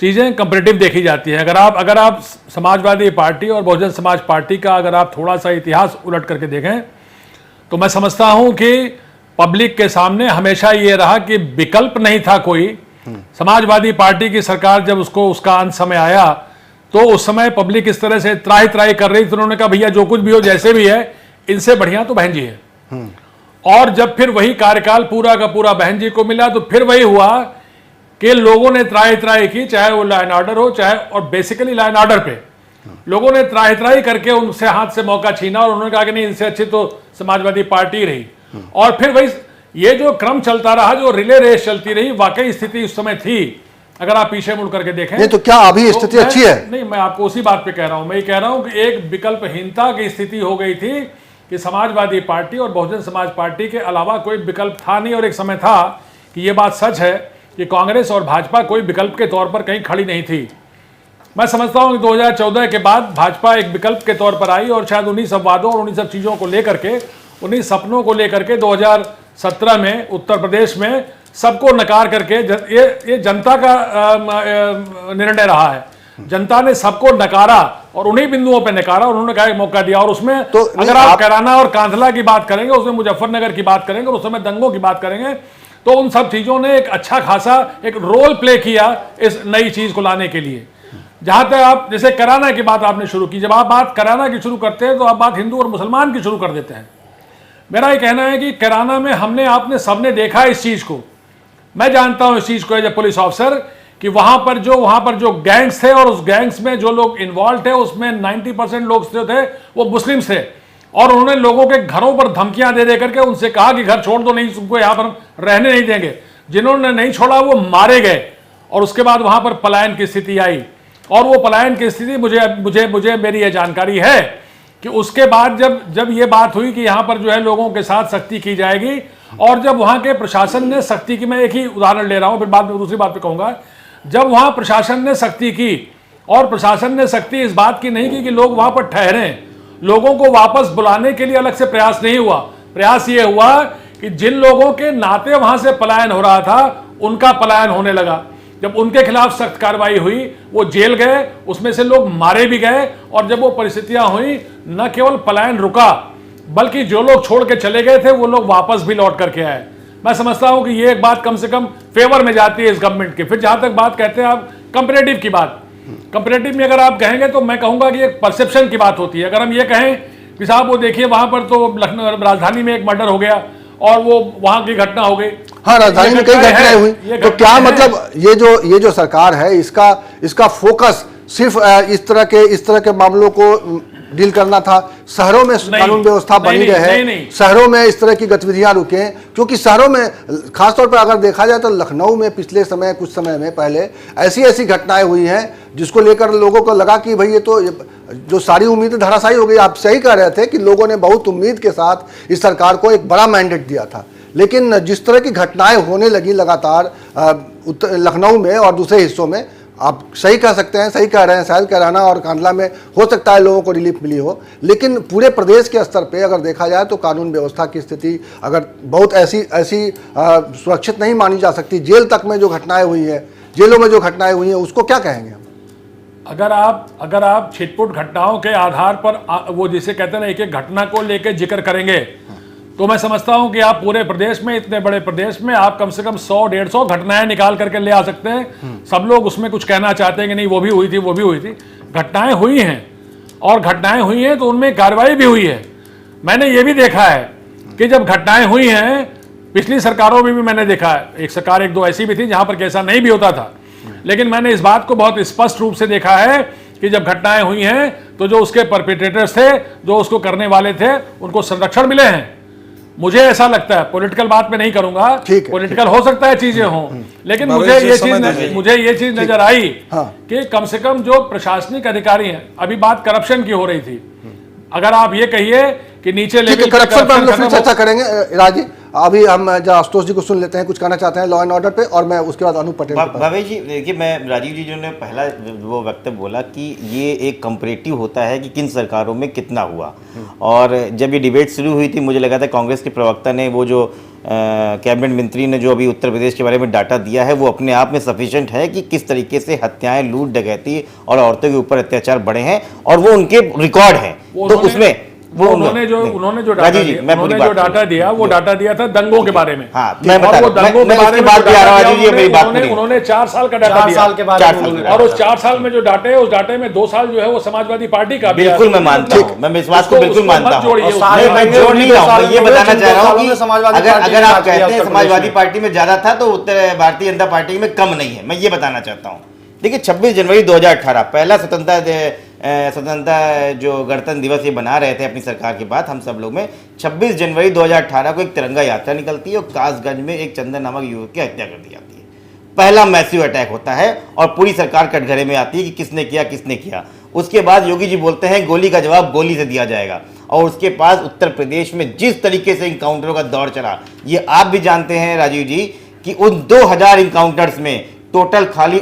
[SPEAKER 7] चीज़ें कंपैरेटिव देखी जाती हैं। अगर आप समाजवादी पार्टी और बहुजन समाज पार्टी का अगर आप थोड़ा सा इतिहास उलट करके देखें तो मैं समझता हूं कि पब्लिक के सामने हमेशा ये रहा कि विकल्प नहीं था कोई। समाजवादी पार्टी की सरकार जब उसका अंत समय आया तो उस समय पब्लिक इस तरह से त्राही त्राही कर रही थी, उन्होंने कहा भैया जो कुछ भी हो जैसे भी है इनसे बढ़िया तो बहन जी है। और जब फिर वही कार्यकाल पूरा का पूरा बहन जी को मिला तो फिर वही हुआ कि लोगों ने त्राही त्राही की, चाहे वो लॉ एंड ऑर्डर हो, चाहे, और बेसिकली लॉ एंड ऑर्डर पे लोगों ने त्राही त्राही करके उनसे हाथ से मौका छीना और उन्होंने कहा कि नहीं, इनसे अच्छी तो समाजवादी पार्टी रही। और फिर वही ये जो क्रम चलता रहा, जो रिले रेस चलती रही, वाकई स्थिति उस समय थी, अगर आप पीछे मुड़ करके देखें
[SPEAKER 1] नहीं तो क्या अभी स्थिति अच्छी है?
[SPEAKER 7] नहीं, मैं आपको उसी बात पे कह रहा हूं। मैं ये कह रहा हूं कि एक विकल्पहीनता की स्थिति हो गई थी कि समाजवादी पार्टी और बहुजन समाज पार्टी के अलावा कोई विकल्प था नहीं। और एक समय था कि ये बात सच है कि कांग्रेस और भाजपा कोई विकल्प के तौर पर कहीं खड़ी नहीं थी। मैं समझता हूं कि 2014 के बाद भाजपा एक विकल्प के तौर पर आई और शायद उन्हीं सब वादों और उन्हीं सब चीज़ों को लेकर के, उन्हीं सपनों को लेकर के 2017 में उत्तर प्रदेश में सबको नकार करके ये जनता का निर्णय रहा है। जनता ने सबको नकारा और उन्हीं बिंदुओं पे नकारा और उन्होंने कहा मौका दिया। और उसमें
[SPEAKER 1] तो
[SPEAKER 7] अगर आप कैराना और कांधला की बात करेंगे, उसमें मुजफ्फरनगर की बात करेंगे और उस समय दंगों की बात करेंगे, तो उन सब चीजों ने एक अच्छा खासा एक रोल प्ले किया इस नई चीज को लाने के लिए। जहां तक आप जैसे कैराना की बात आपने शुरू की, जब आप बात कैराना की शुरू करते हैं तो आप बात हिंदू और मुसलमान की शुरू कर देते हैं। मेरा ये कहना है कि कैराना में हमने आपने सबने देखा इस चीज को, मैं जानता हूं इस चीज को एज ए पुलिस ऑफिसर, कि वहां पर जो गैंग्स थे और उस गैंग्स में जो लोग इन्वॉल्व थे उसमें 90% लोग जो थे वो मुस्लिम्स थे। और उन्होंने लोगों के घरों पर धमकियां दे करके उनसे कहा कि घर छोड़ दो, नहीं तुमको यहां पर रहने नहीं देंगे। जिन्होंने नहीं छोड़ा वो मारे गए और उसके बाद वहां पर पलायन की स्थिति आई। और वो पलायन की स्थिति मुझे मेरी ये जानकारी है कि उसके बाद जब ये बात हुई कि यहाँ पर जो है लोगों के साथ सख्ती की जाएगी, और जब वहाँ के प्रशासन ने सख्ती की, मैं एक ही उदाहरण ले रहा हूँ फिर बाद में दूसरी बात पे कहूँगा, जब वहाँ प्रशासन ने सख्ती की और प्रशासन ने सख्ती इस बात की नहीं की कि लोग वहाँ पर ठहरें, लोगों को वापस बुलाने के लिए अलग से प्रयास नहीं हुआ। प्रयास ये हुआ कि जिन लोगों के नाते वहाँ से पलायन हो रहा था उनका पलायन होने लगा। जब उनके खिलाफ सख्त कार्रवाई हुई वो जेल गए, उसमें से लोग मारे भी गए। और जब वो परिस्थितियां हुई न केवल पलायन रुका बल्कि जो लोग छोड़ के चले गए थे वो लोग वापस भी लौट करके आए। मैं समझता हूं कि ये एक बात कम से कम फेवर में जाती है इस गवर्नमेंट के। फिर जहां तक बात कहते हैं आप कंपैरेटिव की बात, कंपैरेटिव में अगर आप कहेंगे तो मैं कहूंगा कि एक परसेप्शन की बात होती है। अगर हम ये कहें कि साहब वो देखिए वहां पर तो लखनऊ राजधानी में एक मर्डर हो गया और वो वहां की घटना हो गई,
[SPEAKER 1] हाँ राजधानी में कई घटनाएं हुई, तो क्या मतलब ये जो सरकार है इसका फोकस सिर्फ इस तरह के मामलों को डील करना था? शहरों में कानून व्यवस्था बनी रहे, शहरों में इस तरह की गतिविधियां रुकें, क्योंकि शहरों में खासतौर पर अगर देखा जाए तो लखनऊ में पिछले कुछ समय में पहले ऐसी घटनाएं हुई हैं जिसको लेकर लोगों को लगा कि भाई ये तो जो सारी उम्मीदें धराशायी हो गई। आप सही कह रहे थे कि लोगों ने बहुत उम्मीद के साथ इस सरकार को एक बड़ा मैंडेट दिया था, लेकिन जिस तरह की घटनाएं होने लगी लगातार लखनऊ में और दूसरे हिस्सों में, आप सही कह सकते हैं, सही कह रहे हैं, शायद कैराना और कांधला में हो सकता है लोगों को रिलीफ मिली हो, लेकिन पूरे प्रदेश के स्तर पे अगर देखा जाए तो कानून व्यवस्था की स्थिति अगर बहुत ऐसी सुरक्षित नहीं मानी जा सकती। जेल तक में जो घटनाएं हुई है, जेलों में जो घटनाएं हुई हैं, उसको क्या कहेंगे हम?
[SPEAKER 7] अगर आप छिटपुट घटनाओं के आधार पर वो जिसे कहते हैं ना एक एक घटना को लेकर जिक्र करेंगे तो मैं समझता हूं कि आप पूरे प्रदेश में, इतने बड़े प्रदेश में आप कम से कम 100-150 घटनाएं निकाल करके ले आ सकते हैं। सब लोग उसमें कुछ कहना चाहते हैं कि नहीं वो भी हुई थी, वो भी हुई थी। घटनाएं हुई हैं और घटनाएं हुई हैं तो उनमें कार्रवाई भी हुई है। मैंने ये भी देखा है कि जब घटनाएं हुई हैं, पिछली सरकारों में भी मैंने देखा है, एक सरकार एक दो ऐसी भी थी जहां पर कैसा नहीं भी होता था, लेकिन मैंने इस बात को बहुत स्पष्ट रूप से देखा है कि जब घटनाएं हुई हैं तो जो उसके परपेट्रेटर्स थे, जो उसको करने वाले थे, उनको संरक्षण मिले हैं। मुझे ऐसा लगता है, पॉलिटिकल बात में नहीं करूंगा, पॉलिटिकल हो सकता है चीजें हों, लेकिन मुझे ये चीज नजर आई कि कम से कम जो प्रशासनिक अधिकारी हैं, अभी बात करप्शन की हो रही थी, अगर आप ये कहिए कि नीचे लेवल
[SPEAKER 1] करप्शन पर हम लोग फिर चर्चा करेंगे। राजी, अभी हम आशुतोष जी को सुन लेते हैं, कुछ कहना चाहते हैं लॉ एंड ऑर्डर पे, और मैं उसके बाद अनूप पटेल।
[SPEAKER 5] भावेश जी देखिए, मैं राजीव जी जो ने पहला वो वक्तव्य बोला कि ये एक कंपैरेटिव होता है कि किन सरकारों में कितना हुआ, और जब ये डिबेट शुरू हुई थी मुझे लगा था कांग्रेस के प्रवक्ता ने वो जो कैबिनेट मंत्री ने जो अभी उत्तर प्रदेश के बारे में डाटा दिया है वो अपने आप में सफिशिएंट है कि किस तरीके से हत्याएं, लूट, डकैती और औरतों के ऊपर अत्याचार बढ़े हैं, और वो उनके रिकॉर्ड हैं। तो उसमें
[SPEAKER 7] उन्होंने जो डाटा दिया वो डाटा दिया था दंगों के बारे में।
[SPEAKER 5] हाँ, मैं बता रहा हूं, मैं उसके बाद भी आ रहा हूं, जी मेरी बात नहीं।
[SPEAKER 7] उन्होंने 4 साल का डाटा दिया, और उस 4 साल में जो डाटे है, उस डाटे में 2 साल जो है वो समाजवादी पार्टी का।
[SPEAKER 5] बिल्कुल मैं मानता हूँ, मैं इस बात को बिल्कुल मानता हूँ, मैं जोड़ नहीं रहा हूँ, ये बताना चाह रहा हूँ कि अगर आप कहते हैं समाजवादी पार्टी में ज्यादा था तो उत्तर भारतीय जनता पार्टी में कम नहीं है, मैं ये बताना चाहता हूँ। देखिए 26 जनवरी 2018 पहला स्वतंत्रता स्वतंत्रता जो गणतंत्र दिवस ये बना रहे थे अपनी सरकार के बाद हम सब लोग में, 26 जनवरी 2018 को एक तिरंगा यात्रा निकलती है और कासगंज में एक चंदन नामक युवक की हत्या कर दी जाती है। पहला मैसिव अटैक होता है और पूरी सरकार कटघरे में आती है कि किसने किया। उसके बाद योगी जी बोलते हैं गोली का जवाब गोली से दिया जाएगा, और उसके पास उत्तर प्रदेश में जिस तरीके से इनकाउंटरों का दौर चला, ये आप भी जानते हैं राजीव जी कि उन 2000 इनकाउंटर्स में टोटल खाली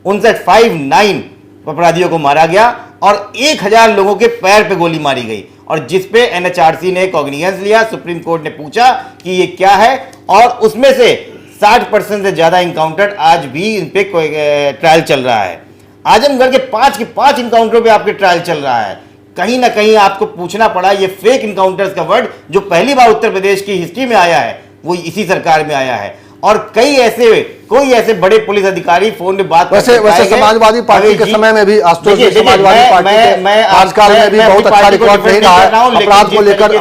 [SPEAKER 5] 59 अपराधियों को मारा गया और 1000 लोगों के पैर पे गोली मारी गई, और जिस पे एनएचआरसी ने कॉग्निजेंस लिया, सुप्रीम कोर्ट ने पूछा कि ये क्या है, और उसमें से 60% से ज्यादा इनकाउंटर आज भी इन पे ट्रायल चल रहा है। आजमगढ़ के 5 इनकाउंटरों पे आपके ट्रायल चल रहा है। कहीं ना कहीं आपको पूछना पड़ा, ये फेक इनकाउंटर्स का वर्ड जो पहली बार उत्तर प्रदेश की हिस्ट्री में आया है वो इसी सरकार में आया है, और कोई ऐसे बड़े पुलिस अधिकारी फोन में बात
[SPEAKER 1] वैसे समाजवादी पार्टी के समय में भी आशुतोष जी समाजवादी पार्टी के आजकल में भी बहुत अच्छा रिकॉर्ड नहीं रहा है। अपराध को लेकर जो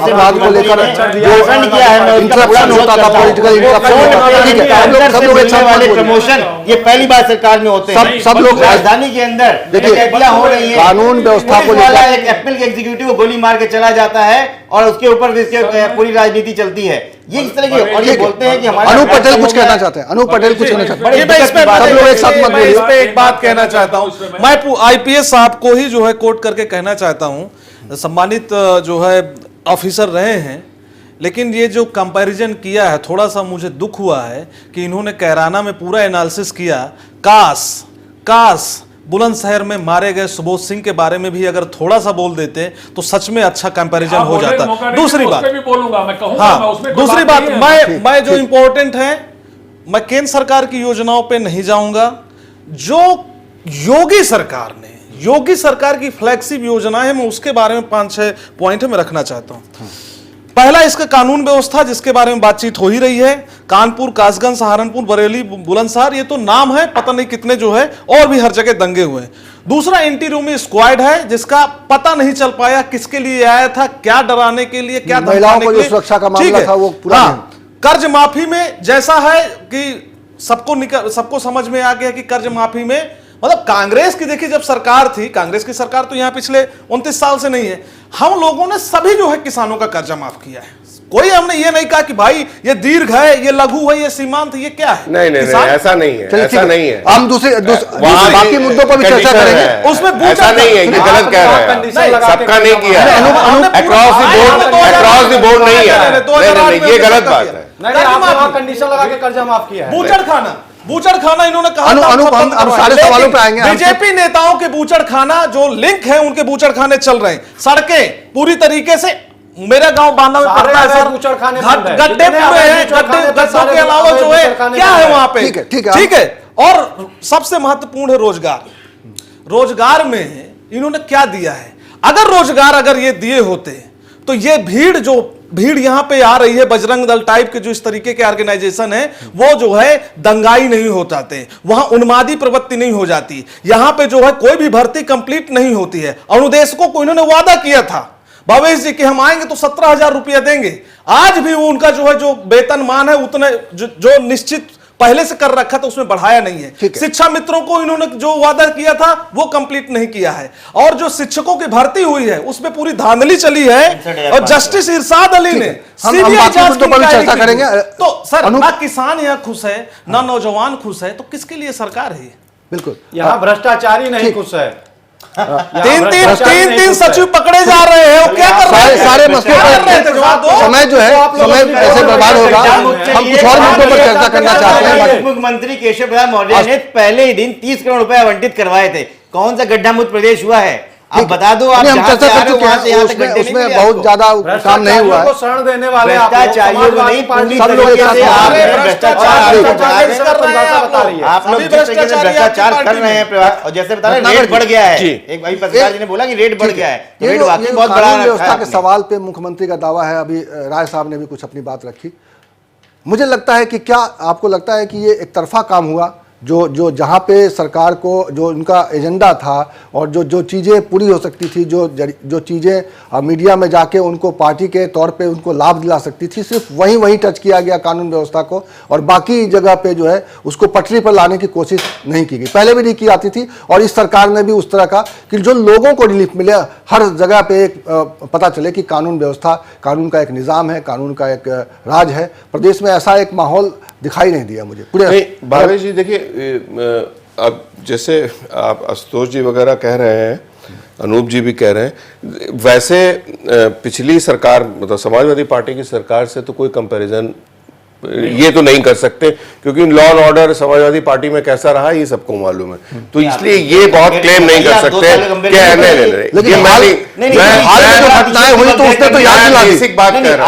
[SPEAKER 1] इंटरप्शन होता था, पॉलिटिकल इंटरप्शन, सब लोग एक साथ
[SPEAKER 5] वाले प्रमोशन ये पहली बार सरकार में होते हैं।
[SPEAKER 1] सब लोग
[SPEAKER 5] राजधानी के अंदर
[SPEAKER 1] देखिए
[SPEAKER 5] हो रही है,
[SPEAKER 1] कानून व्यवस्था को लेकर
[SPEAKER 5] एक एप्पल के एग्जीक्यूटिव को गोली मार के चला जाता है और उसके ऊपर पूरी राजनीति चलती है। ये इस तरह की, और ये बोलते हैं कि हमारे
[SPEAKER 1] अनूप पटेल कुछ कहना चाहते हैं। अनूप पटेल कुछ कहना चाहते हैं।
[SPEAKER 4] मैं इस पे एक बात कहना चाहता हूं, मैं आईपीएस साहब को ही जो है कोट करके कहना चाहता हूं, सम्मानित जो है ऑफिसर रहे हैं, लेकिन ये जो कंपैरिजन किया है थोड़ा सा मुझे दुख हुआ है कि इन्होंने कैराना में पूरा एनालिसिस किया। काश बुलंदशहर में मारे गए सुबोध सिंह के बारे में भी अगर थोड़ा सा बोल देते तो सच में अच्छा कंपैरिजन हो जाता। दूसरी बात, दूसरी बात, मैं जो इंपॉर्टेंट है, मैं केंद्र सरकार की योजनाओं पे नहीं जाऊंगा। जो योगी सरकार की फ्लैगशिप योजना है, मैं उसके बारे में 5-6 पॉइंट में रखना चाहता हूं। पहला, इसका कानून व्यवस्था जिसके बारे में बातचीत हो ही रही है। कानपुर, कासगंज, सहारनपुर, बरेली, बुलंदशहर, ये तो नाम है, पता नहीं कितने जो है, और भी हर जगह दंगे हुए। दूसरा, एंटी रूमी स्क्वाड है जिसका पता नहीं चल पाया किसके लिए आया था, क्या डराने के लिए, क्या
[SPEAKER 1] महिलाओं को जो सुरक्षा का मामला था वो पूरा।
[SPEAKER 4] कर्ज माफी में जैसा है कि सबको समझ में आ गया कि कर्ज माफी में मतलब कांग्रेस की, देखिए जब सरकार थी, कांग्रेस की सरकार तो यहां पिछले 29 साल से नहीं है, हम लोगों ने सभी जो है किसानों का कर्जा माफ किया है। कोई हमने ये नहीं कहा कि भाई ये दीर्घ है, ये लघु है, ये सीमांत है, ये क्या है।
[SPEAKER 6] नहीं, ऐसा नहीं है, ऐसा नहीं है।
[SPEAKER 1] हम दूसरे बाकी मुद्दों पर भी चर्चा करेंगे।
[SPEAKER 4] उसमें
[SPEAKER 6] ऐसा नहीं है, ये गलत कह रहे हैं, सबका नहीं किया है, अक्रॉस द बोर्ड नहीं है, ये गलत बात है।
[SPEAKER 3] कंडीशन लगा के कर्जा माफ किया है।
[SPEAKER 4] बूचड़खाना इन्होंने कहा
[SPEAKER 1] हम सारे सवालों पे आएंगे।
[SPEAKER 4] बीजेपी नेताओं के बूचड़खाना जो लिंक है, उनके बूचड़खाने चल रहे हैं। सड़कें पूरी तरीके से, मेरा गांव बांदा में पड़ता है सर, गड्ढे पूरे हैं, गड्ढों के अलावा जो है क्या है वहां पे। ठीक है। और सबसे महत्वपूर्ण है रोजगार में इन्होंने क्या दिया है। अगर ये दिए होते तो ये भीड़ यहां पे आ रही है, बजरंग दल टाइप के जो इस तरीके के ऑर्गेनाइजेशन है, वो जो है दंगाई नहीं हो जाते, वहां उन्मादी प्रवृत्ति नहीं हो जाती, यहां पे जो है कोई भी भर्ती कंप्लीट नहीं होती है। अनुदेशकों को इन्होंने वादा किया था भावेश जी कि हम आएंगे तो 17,000 रुपया देंगे। आज भी वो उनका जो है जो वेतनमान है उतने जो निश्चित पहले से कर रखा था उसमें बढ़ाया नहीं है। शिक्षा मित्रों को इन्होंने जो वादा किया था वो कंप्लीट नहीं किया है, और जो शिक्षकों की भर्ती हुई है उसमें पूरी धांधली चली है, और जस्टिस इरशाद अली ने सीबीआई जांच की
[SPEAKER 1] चर्चा करेंगे।
[SPEAKER 4] तो सर, ना किसान यहाँ खुश है, ना नौजवान खुश है, तो किसके लिए सरकार है?
[SPEAKER 1] बिल्कुल,
[SPEAKER 3] यहाँ भ्रष्टाचारी नहीं खुश है।
[SPEAKER 4] तीन सचिव पकड़े जा रहे हैं, वो क्या कर रहे हैं?
[SPEAKER 1] सारे मसलों पर समय जो है समय ऐसे बर्बाद होगा। हम कुछ और मुद्दों पर चर्चा करना चाहते हैं।
[SPEAKER 5] मुख्यमंत्री केशव प्रसाद मौर्य ने पहले ही दिन 30 करोड़ रुपए आवंटित करवाए थे। कौन सा गड्ढा मुक्त प्रदेश हुआ है? आप बता दो। आप
[SPEAKER 1] हम चर्चा कर चुके हैं, उसमें बहुत ज्यादा काम नहीं हुआ है।
[SPEAKER 3] शरण देने वाले
[SPEAKER 5] भ्रष्टाचारियों को नहीं, पूरी
[SPEAKER 1] सब लोग
[SPEAKER 5] भ्रष्टाचार कर रहे हैं। और जैसे बता रहे रेट बढ़ गया है, एक भाई पत्रकार जी ने बोला कि रेट बढ़ गया है, रेट वाकई बहुत बड़ा है।
[SPEAKER 1] व्यवस्था के सवाल पे मुख्यमंत्री का दावा है। अभी राय साहब ने भी कुछ अपनी बात रखी। मुझे लगता है कि क्या आपको लगता है कि ये एक तरफा काम हुआ, जो जहाँ पे सरकार को जो उनका एजेंडा था और जो चीज़ें पूरी हो सकती थी, जो चीज़ें मीडिया में जाके उनको पार्टी के तौर पे उनको लाभ दिला सकती थी, सिर्फ वहीं टच किया गया कानून व्यवस्था को, और बाकी जगह पे जो है उसको पटरी पर लाने की कोशिश नहीं की गई। पहले भी नहीं की जाती थी, और इस सरकार ने भी उस तरह का कि जो लोगों को रिलीफ मिले, हर जगह पे एक पता चले कि कानून व्यवस्था, कानून का एक निज़ाम है, कानून का एक राज है। प्रदेश में ऐसा एक माहौल दिखाई नहीं दिया मुझे पूरे।
[SPEAKER 6] नहीं भावेश जी, देखिए अब जैसे आप आशुतोष जी वगैरह कह रहे हैं, अनूप जी भी कह रहे हैं, वैसे पिछली सरकार मतलब समाजवादी पार्टी की सरकार से तो कोई कंपैरिजन ये तो नहीं कर सकते, क्योंकि law and order Samajwadi party में कैसा रहा ये सबको मालूम है, तो इसलिए ये बहुत क्लेम नहीं कर सकते कि बेसिक बात कर रहा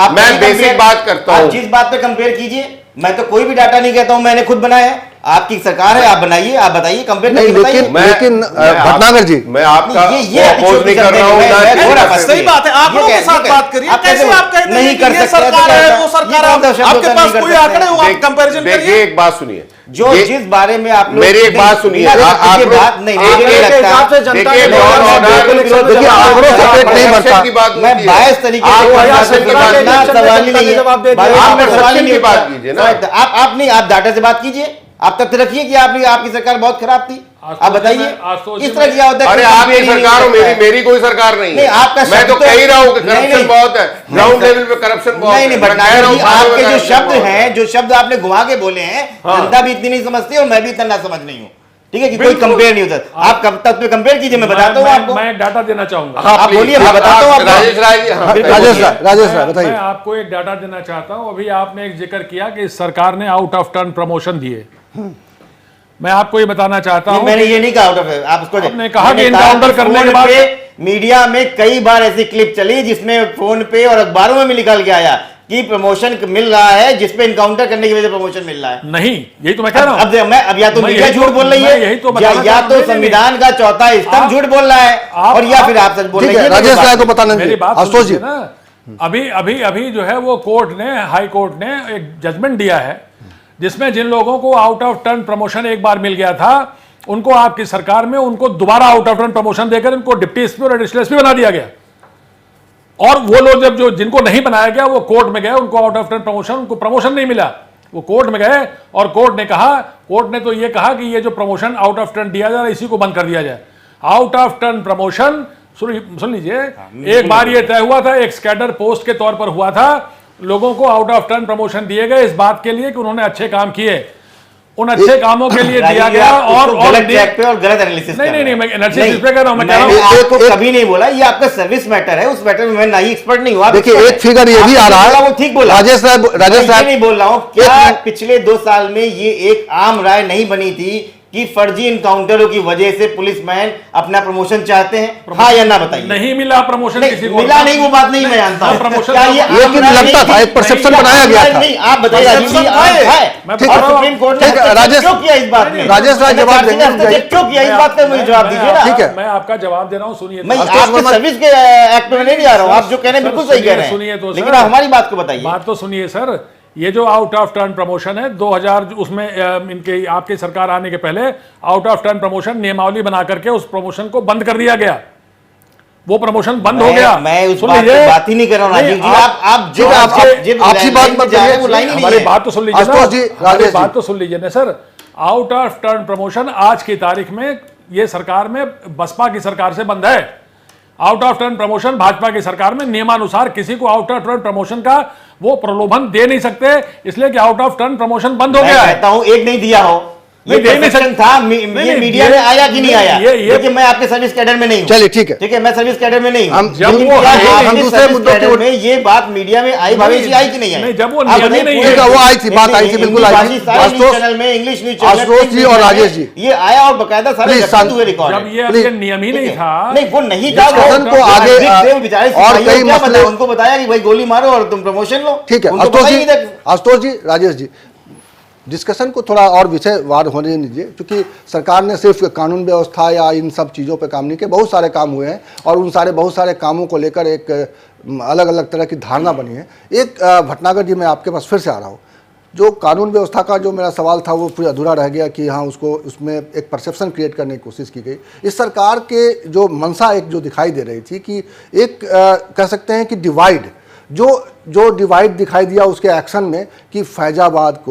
[SPEAKER 6] हूँ, मैं बेसिक बात करता हूँ।
[SPEAKER 5] जिस बात पे कंपेयर कीजिए, मैं तो कोई भी डाटा नहीं कहता हूं, मैंने खुद बनाया है, आपकी सरकार है, आप बनाइए, आप बताइए, कंपेयर नहीं,
[SPEAKER 1] लेकिन भटनागर जी,
[SPEAKER 6] मैं आपका अपोज नहीं कर रहा हूं।
[SPEAKER 4] सही बात है, आप लोगों के साथ बात करिए, कैसे आप कहते हैं कि ये सरकार है, वो सरकार है, आपके पास कोई आंकड़े हो, आप कंपैरिजन करिए।
[SPEAKER 6] देखिए एक बात सुनिए,
[SPEAKER 5] जो जिस बारे में आप लोग,
[SPEAKER 6] मेरी एक बात सुनिए, आप
[SPEAKER 5] बात नहीं, मैं बायस तरीके से आप डाटा से बात कीजिए, आप तथ्य रखिए कि आपकी सरकार बहुत खराब थी, आप बताइए इस तरह क्या होता है।
[SPEAKER 6] अरे आपकी सरकार हो, मेरी कोई सरकार नहीं है।
[SPEAKER 5] आपका
[SPEAKER 6] मैं तो कह ही रहा हूँ कि करप्शन बहुत है, ग्राउंड लेवल पे करप्शन बहुत है।
[SPEAKER 5] नहीं भटनागर जी, आपके जो शब्द हैं, जो शब्द आपने घुमा के बोले हैं, जनता भी इतनी नहीं समझती और मैं भी इतना ना समझ नहीं हूँ, ठीक है, कि कोई कंपेयर नहीं होता। आप कब तक पे कंपेयर कीजिए, मैं बताता हूँ आपको।
[SPEAKER 7] मैं डाटा देना चाहूंगा।
[SPEAKER 5] आप बोलिए, मैं बताता हूँ आपको।
[SPEAKER 1] राजेश राय बताइए।
[SPEAKER 7] मैं आपको एक डाटा देना चाहता हूं। अभी आपने एक जिक्र किया कि सरकार ने आउट ऑफ टर्न प्रमोशन दिए। मैं आपको ये बताना चाहता हूं,
[SPEAKER 5] मैंने ये नहीं कहा आउट ऑफ, आप उसको
[SPEAKER 7] आपने कहा कि इनकाउंटर करने के बाद
[SPEAKER 5] मीडिया में कई बार ऐसी क्लिप चली जिसमें फोन पे और अखबारों में भी निकल के आया कि प्रमोशन मिल रहा है, जिसपे इनकाउंटर करने की वजह से प्रमोशन मिल रहा है।
[SPEAKER 7] नहीं, यही तो मैं कह रहा हूं।
[SPEAKER 5] अब या तो मीडिया झूठ बोल रही है, या तो संविधान का चौथा स्तंभ झूठ बोल रहा है, और या फिर आप सच बोल रहे हैं।
[SPEAKER 1] राजेश राय को बताना
[SPEAKER 7] मेरी बात सुनिए ना। अभी जो है वो कोर्ट ने, हाई कोर्ट ने एक जजमेंट दिया है जिसमें जिन लोगों को आउट ऑफ टर्न प्रमोशन एक बार मिल गया था, उनको आपकी सरकार में उनको दोबारा आउट ऑफ टर्न प्रमोशन देकर उनको डिप्टी एसपी और एडिशनल एसपी बना दिया गया। और वो लोग जब जो जिनको नहीं बनाया गया वो कोर्ट में गए, उनको आउट ऑफ टर्न प्रमोशन, उनको प्रमोशन नहीं मिला, वो कोर्ट में गए और कोर्ट ने तो ये कहा कि ये जो प्रमोशन आउट ऑफ टर्न दिया जा रहा है इसी को बंद कर दिया जाए। आउट ऑफ टर्न प्रमोशन सुन लीजिए, एक बार ये तय हुआ था, एक स्कैडर पोस्ट के तौर पर हुआ था, लोगों को आउट ऑफ टर्न प्रमोशन दिए गए इस बात के लिए कि उन्होंने अच्छे काम किए, उन अच्छे कामों के लिए दिया गया। और
[SPEAKER 5] गलत ट्रैक पे और गलत एनालिसिस।
[SPEAKER 7] नहीं, मैं एनालिसिस पे कर रहा हूं। मैं कह रहा हूं
[SPEAKER 5] आपको कभी नहीं बोला ये आपका सर्विस मैटर है, उस मैटर में मैं नहीं एक्सपर्ट नहीं हुआ।
[SPEAKER 1] देखिए एक फिगर ये भी आ रहा है,
[SPEAKER 5] वो ठीक बोला।
[SPEAKER 1] राजेश राय
[SPEAKER 5] नहीं बोल रहा हूं, क्या पिछले 2 साल में ये एक आम राय नहीं बनी थी कि फर्जी इनकाउंटरों की वजह से पुलिसमैन अपना प्रमोशन चाहते हैं? हाँ या ना बताइए।
[SPEAKER 7] नहीं मिला प्रमोशन, किसी को
[SPEAKER 5] मिला नहीं, वो बात नहीं मैं जानता हूं।
[SPEAKER 7] प्रमोशन
[SPEAKER 1] लेकिन लगता था, एक परसेप्शन बनाया गया था।
[SPEAKER 5] नहीं, आप बताइए राजीव जी, सुप्रीम कोर्ट ने क्यों किया इस बात में?
[SPEAKER 1] राजेश राय जवाब देंगे,
[SPEAKER 5] क्यों किया इस बात का मुझे जवाब दीजिए ना।
[SPEAKER 1] ठीक है,
[SPEAKER 7] मैं आपका जवाब दे रहा हूं, सुनिए।
[SPEAKER 5] मैं आपके सर्विस के एक्ट में नहीं जा रहा हूं, आप जो कह रहे हैं बिल्कुल सही कह रहे हैं,
[SPEAKER 7] सुनिए तो,
[SPEAKER 5] लेकिन हमारी बात को बताइए।
[SPEAKER 7] बात तो सुनिए सर। ये जो आउट ऑफ टर्न प्रमोशन है 2000, उसमें इनके आपकी सरकार आने के पहले आउट ऑफ टर्न प्रमोशन नियमावली बना करके उस प्रमोशन को बंद कर दिया गया, वो प्रमोशन बंद हो गया।
[SPEAKER 5] मैं उस बात ही नहीं कर रहा हूं राजीव जी, आप जो
[SPEAKER 1] आपसी बात मत करिए,
[SPEAKER 7] हमारी बात तो सुन लीजिए ना, हमारी बात तो सुन लीजिए ना sir. Out of turn promotion आज की तारीख में ये सरकार में बसपा की सरकार से बंद है। Out of turn promotion Bhajpa की सरकार में नियमानुसार किसी को आउट ऑफ टर्न प्रमोशन का वो प्रलोभन दे नहीं सकते, इसलिए कि आउट ऑफ टर्न प्रमोशन बंद हो गया है।
[SPEAKER 5] कहता हूं एक नहीं दिया हो, ये परसेप्शन था, ये मीडिया में आया कि नहीं आया, लेकिन मैं आपके सर्विस कैडर में नहीं हूं।
[SPEAKER 1] चलिए ठीक है,
[SPEAKER 5] ठीक है, मैं सर्विस कैडर में नहीं हूं।
[SPEAKER 1] हम दूसरे मुद्दों
[SPEAKER 5] में ये बात मीडिया में आई, भावेश जी आई कि नहीं आई?
[SPEAKER 7] जब वो नियम नहीं है,
[SPEAKER 1] वो आई थी, बात आई थी, बिल्कुल आई थी।
[SPEAKER 5] चैनल में, इंग्लिश न्यूज चैनल,
[SPEAKER 1] आशुतोष जी और राजेश जी,
[SPEAKER 5] ये आया और बकायदा सारे हुए रिकॉर्ड।
[SPEAKER 7] जब ये नियम ही नहीं था,
[SPEAKER 5] नहीं वो नहीं था,
[SPEAKER 1] को आगे और कई मसले
[SPEAKER 5] उनको बताया कि भाई गोली मारो और तुम प्रमोशन लो।
[SPEAKER 1] ठीक है आशुतोष जी, राजेश जी, डिस्कशन को थोड़ा और विषयवार होने दीजिए, क्योंकि सरकार ने सिर्फ कानून व्यवस्था या इन सब चीज़ों पे काम नहीं किया, बहुत सारे काम हुए हैं और उन बहुत सारे कामों को लेकर एक अलग अलग तरह की धारणा बनी है। एक भटनागर जी, मैं आपके पास फिर से आ रहा हूँ, जो कानून व्यवस्था का जो मेरा सवाल था वो पूरा अधूरा रह गया कि हाँ उसको उसमें एक परसेप्शन क्रिएट करने की कोशिश की गई। इस सरकार के जो मंशा एक जो दिखाई दे रही थी कि एक कह सकते हैं कि डिवाइड जो डिवाइड दिखाई दिया उसके एक्शन में कि फैजाबाद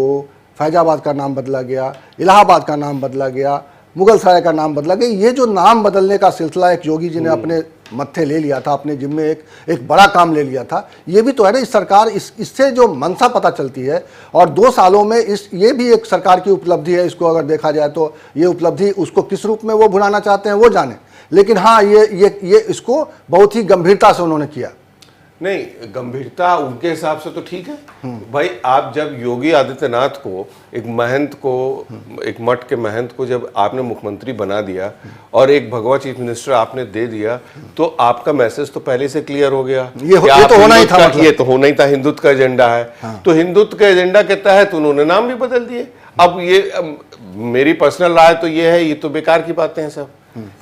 [SPEAKER 1] का नाम बदला गया, इलाहाबाद का नाम बदला गया, मुगल सराय का नाम बदला गया। ये जो नाम बदलने का सिलसिला एक योगी जी ने अपने मत्थे ले लिया था, अपने जिम्मे एक बड़ा काम ले लिया था, ये भी तो है ना। इस सरकार इससे जो मंशा पता चलती है और 2 सालों में ये भी एक सरकार की उपलब्धि है। इसको अगर देखा जाए तो ये उपलब्धि उसको किस रूप में वो भुनाना चाहते हैं वो जाने, लेकिन हाँ ये इसको बहुत ही गंभीरता से उन्होंने किया।
[SPEAKER 6] नहीं, गंभीरता उनके हिसाब से तो ठीक है भाई। आप जब योगी आदित्यनाथ को एक महंत को, एक मठ के महंत को जब आपने मुख्यमंत्री बना दिया और एक भगवा चीफ मिनिस्टर आपने दे दिया, तो आपका मैसेज तो पहले से क्लियर हो गया।
[SPEAKER 1] ये तो होना ही था, मतलब।
[SPEAKER 6] ये तो होना ही था, हिंदुत्व का एजेंडा है। हाँ। तो हिंदुत्व के एजेंडा के तहत उन्होंने नाम भी बदल दिए। अब ये मेरी पर्सनल राय तो ये है, ये तो बेकार की बातें हैं सब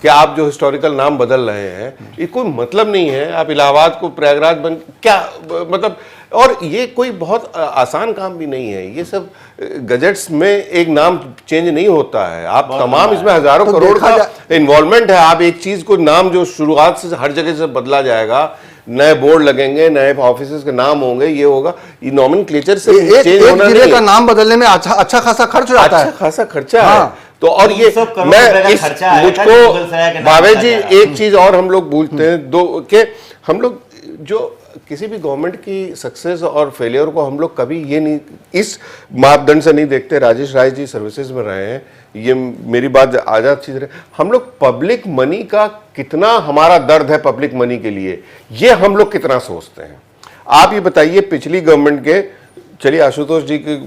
[SPEAKER 6] कि आप जो हिस्टोरिकल नाम बदल रहे हैं, ये कोई मतलब नहीं है। आप इलाहाबाद को प्रयागराज बन क्या मतलब, और ये कोई बहुत आसान काम भी नहीं है। ये सब गजेट्स में एक नाम चेंज नहीं होता है। आप तमाम इसमें हजारों करोड़ का इन्वॉल्वमेंट है। आप एक चीज को नाम जो शुरुआत से हर जगह से बदला जाएगा, नए बोर्ड लगेंगे, नए ऑफिसेस के नाम होंगे, ये होगा, ये नॉमेनक्लेचर से चेंज होना नहीं।
[SPEAKER 1] जिले का नाम बदलने में अच्छा खासा खर्च हो जाता है।
[SPEAKER 6] अच्छा खासा खर्चा है। तो और ये मैं इस मुझको भावे जी एक चीज और हम लोग भूलते हैं दो कि हम लोग जो किसी भी गवर्नमेंट की सक्सेस और फेलियर को हम लोग कभी ये नहीं इस मापदंड से नहीं देखते। राजेश राय जी सर्विसेज में रहे हैं, ये मेरी बात आजाद चीज रहे। हम लोग पब्लिक मनी का कितना हमारा दर्द है पब्लिक मनी के लिए, ये हम लोग कितना सोचते हैं। आप ये बताइए, पिछली गवर्नमेंट के, चलिए आशुतोष जी के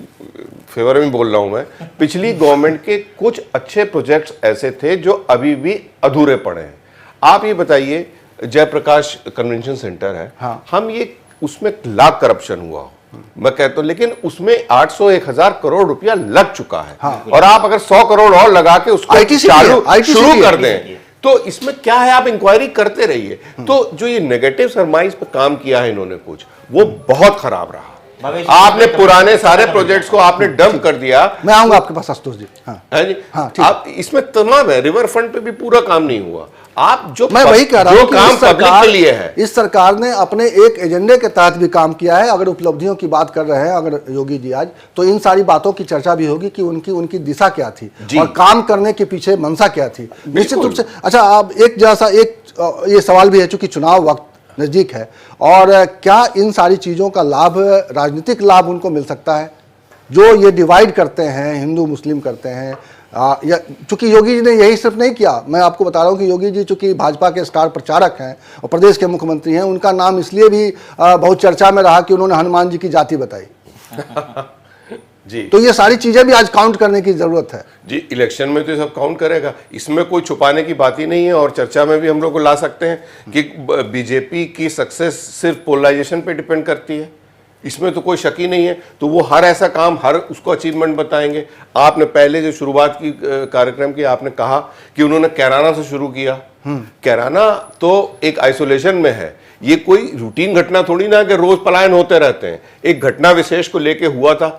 [SPEAKER 6] फेवर में बोल रहा हूं मैं, पिछली गवर्नमेंट के कुछ अच्छे प्रोजेक्ट्स ऐसे थे जो अभी भी अधूरे पड़े हैं। आप ये बताइए, जयप्रकाश कन्वेंशन सेंटर है, हाँ। हम ये उसमें लाख करप्शन हुआ हो, मैं कहता हूं, लेकिन उसमें 800-1000 करोड़ रुपया लग चुका है। हाँ। और आप अगर 100 करोड़ और लगा के उसको शुरू कर दें तो इसमें क्या है, आप इंक्वायरी करते रहिए। तो जो ये नेगेटिव सरमाइज पे काम किया है इन्होंने कुछ, वो बहुत खराब रहा। आपने पुराने सारे प्रोजेक्ट्स को आपने डंप कर दिया।
[SPEAKER 1] मैं आऊंगा आपके पास आशुतोष जी। हाँ।
[SPEAKER 6] है जी।
[SPEAKER 1] हाँ,
[SPEAKER 6] आप इसमें तमाम है, रिवर फ्रंट पे भी पूरा काम नहीं हुआ। आप जो
[SPEAKER 1] मैं वही कह रहा हूं कि
[SPEAKER 6] काम पब्लिक के लिए है,
[SPEAKER 1] इस सरकार ने अपने एक एजेंडे के तहत भी काम किया है। अगर उपलब्धियों की बात कर रहे हैं अगर योगी जी आज, तो इन सारी बातों की चर्चा भी होगी कि उनकी दिशा क्या थी और काम करने के पीछे मंशा क्या थी, निश्चित रूप से। अच्छा, आप ये सवाल भी है, चूंकि चुनाव वक्त नजदीक है, और क्या इन सारी चीजों का लाभ, राजनीतिक लाभ उनको मिल सकता है जो ये डिवाइड करते हैं, हिंदू मुस्लिम करते हैं? या चूंकि योगी जी ने यही सिर्फ नहीं किया, मैं आपको बता रहा हूं कि योगी जी चूंकि भाजपा के स्टार प्रचारक हैं और प्रदेश के मुख्यमंत्री हैं, उनका नाम इसलिए भी बहुत चर्चा में रहा कि उन्होंने हनुमान जी की जाति बताई।
[SPEAKER 6] जी।
[SPEAKER 1] तो ये सारी चीजें भी आज काउंट करने की जरूरत है
[SPEAKER 6] जी। इलेक्शन में तो ये सब काउंट करेगा, इसमें कोई छुपाने की बात ही नहीं है। और चर्चा में भी हम लोग को ला सकते हैं कि बीजेपी की सक्सेस सिर्फ पोलराइजेशन पे डिपेंड करती है, इसमें तो कोई शक ही नहीं है। तो वो हर ऐसा काम, हर उसको अचीवमेंट बताएंगे। आपने पहले जो शुरुआत की कार्यक्रम की, आपने कहा कि उन्होंने कैराना से शुरू किया। कैराना तो एक आइसोलेशन में है, ये कोई रूटीन घटना थोड़ी ना कि रोज पलायन होते रहते हैं। एक घटना विशेष को लेके हुआ था,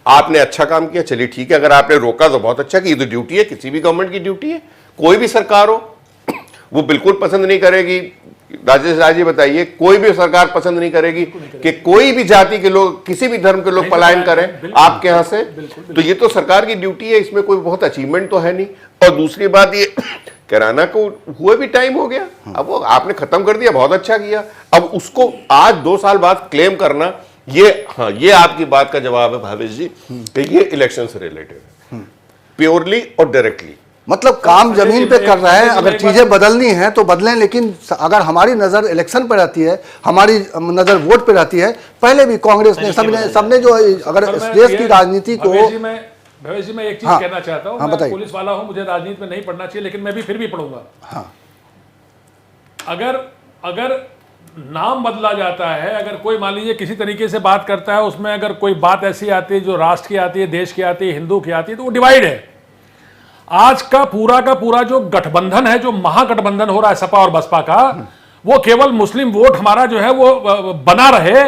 [SPEAKER 6] आपने अच्छा काम किया, चलिए ठीक है। अगर आपने रोका तो बहुत अच्छा कि ये तो ड्यूटी है, किसी भी गवर्नमेंट की ड्यूटी है। कोई भी सरकार हो वो बिल्कुल पसंद नहीं करेगी, राजेश राय जी बताइए, कोई भी सरकार पसंद नहीं करेगी कि कोई भी जाति के लोग, किसी भी धर्म के लोग पलायन करें आपके यहां से। तो ये तो सरकार की ड्यूटी है, इसमें कोई बहुत अचीवमेंट तो है नहीं। और दूसरी बात, ये कैराना को हुए भी टाइम हो गया, अब वो आपने खत्म कर दिया, बहुत अच्छा किया। अब उसको आज 2 साल बाद क्लेम करना, ये हाँ, ये आपकी बात का जवाब है भावेश जी कि ये इलेक्शन से रिलेटेड है, प्योरली और डायरेक्टली।
[SPEAKER 1] मतलब काम जमीन पे कर रहे हैं। अगर चीजें बदलनी हैं तो बदलें, लेकिन अगर हमारी नजर इलेक्शन पे रहती है, हमारी नजर वोट पे रहती है। पहले भी कांग्रेस ने, सबने जो, अगर देश की राजनीति को,
[SPEAKER 7] भवेश जी मैं एक चीज कहना चाहता हूँ। मैं
[SPEAKER 1] बताइए।
[SPEAKER 7] पुलिस वाला हूँ, मुझे राजनीति में नहीं पढ़ना चाहिए, लेकिन मैं भी फिर भी पढ़ूंगा।
[SPEAKER 1] हाँ।
[SPEAKER 7] अगर नाम बदला जाता है, अगर कोई मान लीजिए किसी तरीके से बात करता है, उसमें अगर कोई बात ऐसी आती है जो राष्ट्र की आती है, देश की आती है, हिंदू की आती है, तो वो डिवाइड है। आज का पूरा जो गठबंधन है, जो महागठबंधन हो रहा है सपा और बसपा का, वो केवल मुस्लिम वोट हमारा जो है वो बना रहे,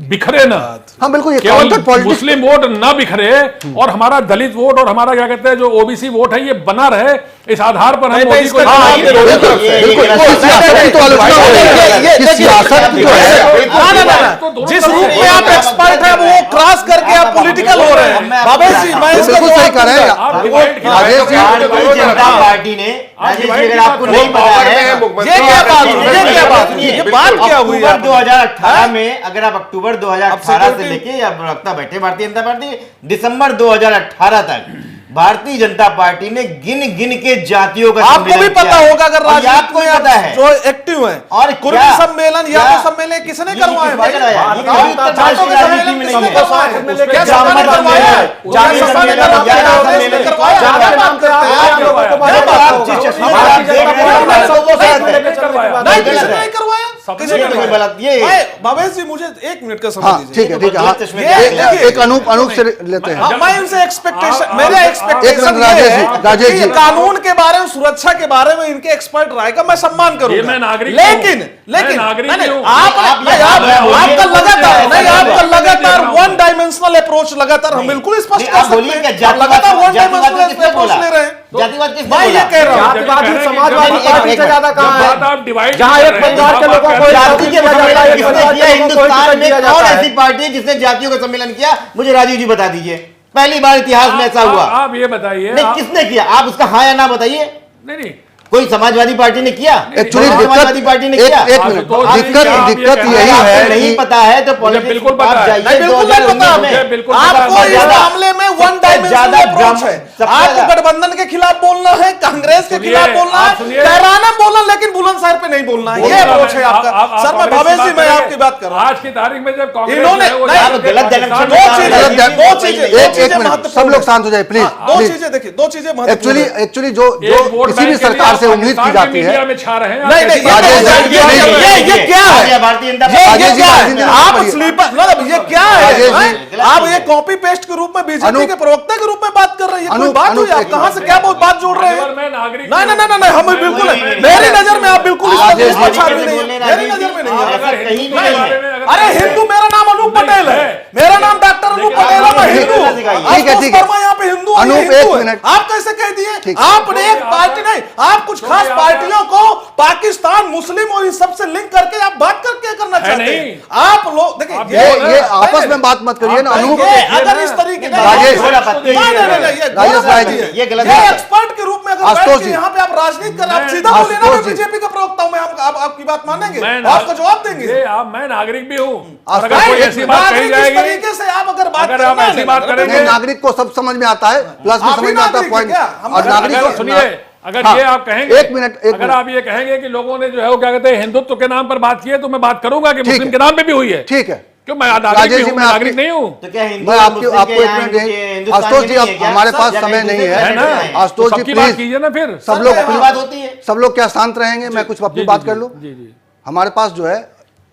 [SPEAKER 7] बिखरे ना,
[SPEAKER 1] हाँ बिल्कुल, ये
[SPEAKER 7] केवल
[SPEAKER 1] काउंटर पॉलिटिक्स
[SPEAKER 7] मुस्लिम वोट ना बिखरे और हमारा दलित वोट और हमारा क्या कहते हैं जो ओबीसी वोट है ये बना रहे, इस आधार पर हम
[SPEAKER 4] नहीं,
[SPEAKER 7] मोदी को
[SPEAKER 4] इसका जवाब दे दो।
[SPEAKER 1] बिल्कुल बिल्कुल, इस सियासत की तो आलोचना हो रही है, इस सियासत की जो है
[SPEAKER 4] ना, जिस रूप में आप एक्सपर्ट है वो क्रॉस करके आप पॉलिटिकल हो रहे हैं। बाबेश जी, मैं इसका
[SPEAKER 1] बिल्कुल सही
[SPEAKER 4] जवाब
[SPEAKER 1] कह रहे हैं
[SPEAKER 7] आप
[SPEAKER 1] राजेश
[SPEAKER 7] divide
[SPEAKER 1] जी।
[SPEAKER 5] भारतीय जनता पार्टी ने, राजेश जी अगर आपको नहीं पता है,
[SPEAKER 4] ये क्या बात हुई? ये क्या बात हुई? ये बात क्या हुई?
[SPEAKER 5] अक्टूबर 2018 में, अगर आप अक्टूबर 2018 से लेके या रखता बैठे भारतीय जनता पार्टी, दिसंबर 2018 तक भारतीय जनता पार्टी ने गिन गिन के जातियों का
[SPEAKER 4] आपको भी पता होगा, अगर
[SPEAKER 5] राजनीति
[SPEAKER 4] आपको
[SPEAKER 5] में पता है
[SPEAKER 4] जो एक्टिव है,
[SPEAKER 5] और
[SPEAKER 4] कुर्मी
[SPEAKER 5] क्या-
[SPEAKER 4] सम्मेलन,
[SPEAKER 5] क्या-
[SPEAKER 4] यादव सम्मेलन किसने
[SPEAKER 5] ये
[SPEAKER 4] करवाए
[SPEAKER 5] किसने
[SPEAKER 4] भाई?
[SPEAKER 5] कराया? ये
[SPEAKER 4] बताओ,
[SPEAKER 5] कभी उत्तर
[SPEAKER 4] जाटों
[SPEAKER 5] भारत
[SPEAKER 4] के
[SPEAKER 5] की
[SPEAKER 4] सम्मेलन
[SPEAKER 5] राजनीति में
[SPEAKER 4] किसने
[SPEAKER 5] नहीं
[SPEAKER 4] करवाए?
[SPEAKER 5] है।
[SPEAKER 4] क्या
[SPEAKER 5] जाट
[SPEAKER 4] सम्मेलन करवाया?
[SPEAKER 5] सम्मेलन,
[SPEAKER 4] क्या
[SPEAKER 5] जाट
[SPEAKER 4] सम्मेलन
[SPEAKER 5] सम्मेलन,
[SPEAKER 4] करवाया?
[SPEAKER 5] जाट
[SPEAKER 4] आपने
[SPEAKER 5] सम्मेलन
[SPEAKER 4] करवाया?
[SPEAKER 5] जाट
[SPEAKER 4] क्या
[SPEAKER 5] सम्मेलन
[SPEAKER 4] बात करते हैं?
[SPEAKER 5] आप
[SPEAKER 4] क्या
[SPEAKER 5] लोगों को
[SPEAKER 4] बात
[SPEAKER 5] बात
[SPEAKER 4] आप
[SPEAKER 5] जिस
[SPEAKER 4] जिस
[SPEAKER 5] चश्मे
[SPEAKER 4] चश्मे
[SPEAKER 5] से
[SPEAKER 4] से
[SPEAKER 5] आप देख रहे हैं,
[SPEAKER 4] नहीं,
[SPEAKER 5] वो तो गलत है।
[SPEAKER 4] नहीं, किसने नहीं करवाया?
[SPEAKER 7] सबने
[SPEAKER 4] किसने
[SPEAKER 7] करवाया।
[SPEAKER 5] ये गलत, ये
[SPEAKER 4] भाई, बाबेश जी मुझे एक मिनट का समय
[SPEAKER 1] हाँ
[SPEAKER 4] दीजिए।
[SPEAKER 1] ठीक है ठीक है, हाँ,
[SPEAKER 5] चश्मे
[SPEAKER 4] ये-
[SPEAKER 5] से
[SPEAKER 4] देखिए,
[SPEAKER 1] एक अनूप से लेते हैं।
[SPEAKER 4] हाँ, मैं इनसे एक्सपेक्टेशन,
[SPEAKER 7] आप-
[SPEAKER 4] मेरे
[SPEAKER 7] आप-
[SPEAKER 4] एक्सपेक्टेशन
[SPEAKER 1] एक मिनट, राजेश जी, राजेश
[SPEAKER 4] कि
[SPEAKER 1] जी।
[SPEAKER 4] कानून के बारे में, सुरक्षा के बारे में इनके एक्सपर्ट राय का मैं सम्मान करूंगा।
[SPEAKER 7] ये मैं नागरिक
[SPEAKER 4] लेकिन
[SPEAKER 7] हूं।
[SPEAKER 4] लेकिन
[SPEAKER 7] मैं नागरिक
[SPEAKER 4] नहीं,
[SPEAKER 7] हूं।
[SPEAKER 4] आप आपका लगातार नहीं, आपका लगातार
[SPEAKER 7] मैं
[SPEAKER 4] वन डायमेंशनल अप्रोच लगातार हम बिल्कुल स्पष्ट
[SPEAKER 5] नहीं,
[SPEAKER 4] कर
[SPEAKER 5] आप बोलिए
[SPEAKER 4] सकते
[SPEAKER 5] क्या
[SPEAKER 4] हैं। आप लगातार वन
[SPEAKER 5] जातिवाद
[SPEAKER 4] डायमेंशनल
[SPEAKER 5] किसने
[SPEAKER 4] अप्रोच
[SPEAKER 5] बोला?
[SPEAKER 4] ले रहे हैं।
[SPEAKER 5] जातिवाद किसने
[SPEAKER 4] मैं ये
[SPEAKER 5] बोला?
[SPEAKER 4] कह रहा हूं,
[SPEAKER 3] जातिवादी
[SPEAKER 7] कह रहे हैं कि
[SPEAKER 3] समाजवादी
[SPEAKER 5] जब-
[SPEAKER 3] पार्टी से
[SPEAKER 5] एक-
[SPEAKER 3] ज्यादा कहाँ
[SPEAKER 7] जब बात
[SPEAKER 3] है?
[SPEAKER 7] आप डिवाइड
[SPEAKER 3] जहाँ
[SPEAKER 7] कर
[SPEAKER 3] एक
[SPEAKER 7] रहे हैं,
[SPEAKER 3] परिवार के
[SPEAKER 7] आप
[SPEAKER 3] लोगों
[SPEAKER 7] कहते
[SPEAKER 3] को
[SPEAKER 7] हैं
[SPEAKER 5] जाति के
[SPEAKER 3] जाति
[SPEAKER 5] सम्मेलन
[SPEAKER 3] के
[SPEAKER 5] किसने
[SPEAKER 3] परिवार
[SPEAKER 5] किया?
[SPEAKER 3] के लोगों को
[SPEAKER 5] हिंदुस्तान में
[SPEAKER 3] दिया
[SPEAKER 5] कौन
[SPEAKER 3] जाता है।
[SPEAKER 5] ऐसी पार्टी है जिसने जातियों का सम्मेलन किया? मुझे राजीव जी बता दीजिए, पहली बार इतिहास में ऐसा हुआ।
[SPEAKER 7] आप ये बताइए,
[SPEAKER 5] नहीं,
[SPEAKER 7] आप-
[SPEAKER 5] किसने किया? आप उसका हाँ या ना बताइए।
[SPEAKER 7] नहीं
[SPEAKER 5] कोई समाजवादी पार्टी ने किया?
[SPEAKER 1] एक्चुअली
[SPEAKER 5] कोई समाजवादी पार्टी ने किया?
[SPEAKER 1] एक
[SPEAKER 7] आप
[SPEAKER 1] मिनट,
[SPEAKER 7] तो
[SPEAKER 1] दिक्कत
[SPEAKER 7] आप ये
[SPEAKER 1] दिक्कत
[SPEAKER 7] कह
[SPEAKER 1] यही
[SPEAKER 7] रहे हैं,
[SPEAKER 1] है
[SPEAKER 5] आपको नहीं
[SPEAKER 1] कि
[SPEAKER 5] पता है तो पॉलिटिक्स
[SPEAKER 7] बिल्कुल
[SPEAKER 5] आप
[SPEAKER 7] पता है।
[SPEAKER 5] जाइए
[SPEAKER 4] नहीं, बिल्कुल नहीं पता
[SPEAKER 5] 2019
[SPEAKER 4] हमें।
[SPEAKER 5] में।
[SPEAKER 7] बिल्कुल
[SPEAKER 4] आपको
[SPEAKER 7] पता है।
[SPEAKER 4] इस मामले में वन डायमेंशनल अप्रोच है। आपको
[SPEAKER 5] ज्यादा-
[SPEAKER 4] गठबंधन के खिलाफ बोलना है, कांग्रेस के
[SPEAKER 7] सुनिए,
[SPEAKER 4] खिलाफ बोलना
[SPEAKER 7] आप
[SPEAKER 4] है,
[SPEAKER 7] सुनिए।
[SPEAKER 4] तहराना बोलना, लेकिन बुलंदशहर पे नहीं बोलना है। ये
[SPEAKER 7] बोलना
[SPEAKER 4] अप्रोच है
[SPEAKER 7] मैं-
[SPEAKER 4] आपका।
[SPEAKER 7] आप
[SPEAKER 4] सर, मैं
[SPEAKER 7] कांग्रेस
[SPEAKER 4] भवेश जी,
[SPEAKER 7] की
[SPEAKER 4] मैं
[SPEAKER 7] बात
[SPEAKER 4] आपकी बात कर रहा हूं।
[SPEAKER 7] आज की तारीख में जब कांग्रेस
[SPEAKER 4] इन्होंने-
[SPEAKER 7] जो है वो
[SPEAKER 4] नहीं,
[SPEAKER 7] जाके
[SPEAKER 5] गलत
[SPEAKER 7] पाकिस्तान
[SPEAKER 5] डायरेक्शन
[SPEAKER 7] में
[SPEAKER 5] में
[SPEAKER 7] जा
[SPEAKER 5] जा
[SPEAKER 7] रहे
[SPEAKER 5] रहे
[SPEAKER 7] हैं।
[SPEAKER 5] हैं।
[SPEAKER 4] दो चीजें
[SPEAKER 1] एक मिनट, सब लोग शांत हो जाए प्लीज।
[SPEAKER 4] दो चीजें देखिए, दो चीजें महत्वपूर्ण हैं।
[SPEAKER 1] एक्चुअली जो
[SPEAKER 7] एक वोट
[SPEAKER 1] किसी भी
[SPEAKER 7] बैंक के लिए
[SPEAKER 1] सरकार से
[SPEAKER 7] आप
[SPEAKER 1] उम्मीद की
[SPEAKER 7] पाकिस्तान
[SPEAKER 1] जाती
[SPEAKER 7] मीडिया
[SPEAKER 1] है,
[SPEAKER 7] में छा रहे हैं। आप
[SPEAKER 4] नहीं, नहीं,
[SPEAKER 7] कैसी
[SPEAKER 4] ये
[SPEAKER 7] बात
[SPEAKER 1] राजेश
[SPEAKER 7] कर रहे
[SPEAKER 1] जी,
[SPEAKER 7] हैं?
[SPEAKER 4] ये क्या है?
[SPEAKER 5] भारतीय जनता
[SPEAKER 4] ये
[SPEAKER 1] राजेश जी,
[SPEAKER 4] क्या है?
[SPEAKER 1] राजेश जी,
[SPEAKER 4] आप
[SPEAKER 1] पढ़िए।
[SPEAKER 4] स्लीपर, मतलब ये क्या है?
[SPEAKER 1] राजेश जी,
[SPEAKER 4] हैं? आप ये कॉपी पेस्ट के रूप में बीजेपी
[SPEAKER 1] अनूप-
[SPEAKER 4] के प्रवक्ता के रूप में बात कर रहे हैं। ये कोई
[SPEAKER 1] अनूप-
[SPEAKER 4] बात हुई?
[SPEAKER 1] अनूप,
[SPEAKER 4] आप
[SPEAKER 1] एक
[SPEAKER 4] कहां से क्या बात जोड़ रहे हैं?
[SPEAKER 7] केवल मैं नागरिक
[SPEAKER 4] नहीं नहीं नहीं नहीं, हम बिल्कुल
[SPEAKER 7] नहीं, नहीं,
[SPEAKER 4] मेरी नजर में आप बिल्कुल इस
[SPEAKER 1] राजेश
[SPEAKER 4] पर
[SPEAKER 1] जी,
[SPEAKER 4] छावी नहीं है। मेरी नजर में नहीं है।
[SPEAKER 7] अगर
[SPEAKER 5] कहीं
[SPEAKER 7] हिंदू
[SPEAKER 5] भी
[SPEAKER 7] के
[SPEAKER 5] नहीं
[SPEAKER 7] बारे
[SPEAKER 5] है।
[SPEAKER 7] में अगर-
[SPEAKER 4] अरे हिंदू, मेरा नाम अनूप पटेल है, मेरा नाम डॉक्टर अनूप पटेल है, मैं हिंदू हूं।
[SPEAKER 1] ठीक है,
[SPEAKER 4] आशुतोष
[SPEAKER 1] ठीक है।
[SPEAKER 4] वर्मा यहाँ पे हिंदू है, ये
[SPEAKER 1] अनूप,
[SPEAKER 4] हिंदू
[SPEAKER 1] एक
[SPEAKER 4] है।
[SPEAKER 1] मिनट।
[SPEAKER 4] आप कैसे कह दिए?
[SPEAKER 1] ठीक।
[SPEAKER 4] आपने एक पार्टी नहीं, आप कुछ खास पार्टियों को पाकिस्तान, मुस्लिम और इन सबसे लिंक करके आप बात करके करना
[SPEAKER 7] है
[SPEAKER 4] चाहते
[SPEAKER 7] नहीं।
[SPEAKER 4] हैं। आप लोग देखिए,
[SPEAKER 7] आप
[SPEAKER 1] ये आपस में बात मत करिए ना
[SPEAKER 7] आप
[SPEAKER 1] अनूप।
[SPEAKER 4] ये अगर इस तरीके का
[SPEAKER 1] राजेश-
[SPEAKER 4] ये
[SPEAKER 1] राजेश भाई जी,
[SPEAKER 5] ये गलत
[SPEAKER 4] ये
[SPEAKER 5] बात है।
[SPEAKER 4] एक्सपर्ट के रूप में अगर
[SPEAKER 1] आशुतोष
[SPEAKER 4] बैठ के
[SPEAKER 1] जी।
[SPEAKER 4] यहाँ पे आप राजनीति कर, आप
[SPEAKER 7] मैं-
[SPEAKER 4] सीधा बोलिए ना, मैं
[SPEAKER 1] आशुतोष जी।
[SPEAKER 4] बीजेपी का प्रवक्ता हूं, मैं आपकी बात मानेंगे,
[SPEAKER 7] मैं
[SPEAKER 4] आपका जवाब देंगे।
[SPEAKER 7] मैं नागरिक भी हूँ।
[SPEAKER 1] आज
[SPEAKER 7] और अगर
[SPEAKER 1] नहीं,
[SPEAKER 7] कोई ऐसी बात कही
[SPEAKER 4] नागरिक इस
[SPEAKER 7] जाएगी,
[SPEAKER 4] तरीके से आप अगर बात
[SPEAKER 7] अगर आप
[SPEAKER 4] करना
[SPEAKER 7] ऐसी
[SPEAKER 4] है,
[SPEAKER 7] बात
[SPEAKER 4] नहीं,
[SPEAKER 7] करेंगे-
[SPEAKER 1] नहीं, नागरिक को सब समझ में आता है, प्लस भी
[SPEAKER 4] आप
[SPEAKER 1] समझ
[SPEAKER 4] भी
[SPEAKER 1] में आता है
[SPEAKER 4] नागरिक
[SPEAKER 1] पॉइंट।
[SPEAKER 4] हैं क्या? हम
[SPEAKER 1] और नागरिक
[SPEAKER 7] अगर
[SPEAKER 1] को-
[SPEAKER 7] सुनिए, अगर
[SPEAKER 1] हाँ,
[SPEAKER 7] ये आप कहेंगे,
[SPEAKER 1] एक मिनट, एक
[SPEAKER 7] अगर
[SPEAKER 1] मिनट।
[SPEAKER 7] आप ये कहेंगे कि लोगों ने जो है वो क्या कहते हैं हिंदुत्व के नाम पर बात की है, तो मैं बात करूंगा कि
[SPEAKER 1] ठीक
[SPEAKER 7] मुस्लिम
[SPEAKER 1] है।
[SPEAKER 7] के नाम पे भी हुई है।
[SPEAKER 1] ठीक है,
[SPEAKER 7] क्यों मैं नागरिक
[SPEAKER 1] राजेश
[SPEAKER 7] भी
[SPEAKER 1] जी,
[SPEAKER 7] हूँ,
[SPEAKER 1] मैं
[SPEAKER 7] मैं
[SPEAKER 1] आपकी-
[SPEAKER 7] नागरिक नहीं हूँ।
[SPEAKER 5] तो क्या हिंदू
[SPEAKER 1] मैं
[SPEAKER 5] और
[SPEAKER 1] आपको
[SPEAKER 5] मुस्लिम
[SPEAKER 1] आपको
[SPEAKER 5] के
[SPEAKER 1] एक
[SPEAKER 5] यहाँ
[SPEAKER 1] मिनट
[SPEAKER 5] हिंदुस्तान
[SPEAKER 1] आशुतोष
[SPEAKER 5] में
[SPEAKER 1] जी,
[SPEAKER 5] नहीं
[SPEAKER 1] अब
[SPEAKER 5] है क्या?
[SPEAKER 1] हमारे
[SPEAKER 5] सब
[SPEAKER 1] पास
[SPEAKER 5] जगह
[SPEAKER 1] समय
[SPEAKER 5] एक
[SPEAKER 1] नहीं
[SPEAKER 5] दूसरे
[SPEAKER 1] है
[SPEAKER 7] है ना?
[SPEAKER 5] हैं।
[SPEAKER 1] आशुतोष जी,
[SPEAKER 7] सबकी बात
[SPEAKER 1] प्लीज
[SPEAKER 7] कीजिए ना फिर।
[SPEAKER 1] सब लोग
[SPEAKER 5] कोई बात होती है।
[SPEAKER 1] सब लोग क्या शांत रहेंगे, मैं कुछ अपनी बात कर लूं।
[SPEAKER 7] जी जी।
[SPEAKER 1] हमारे पास जो है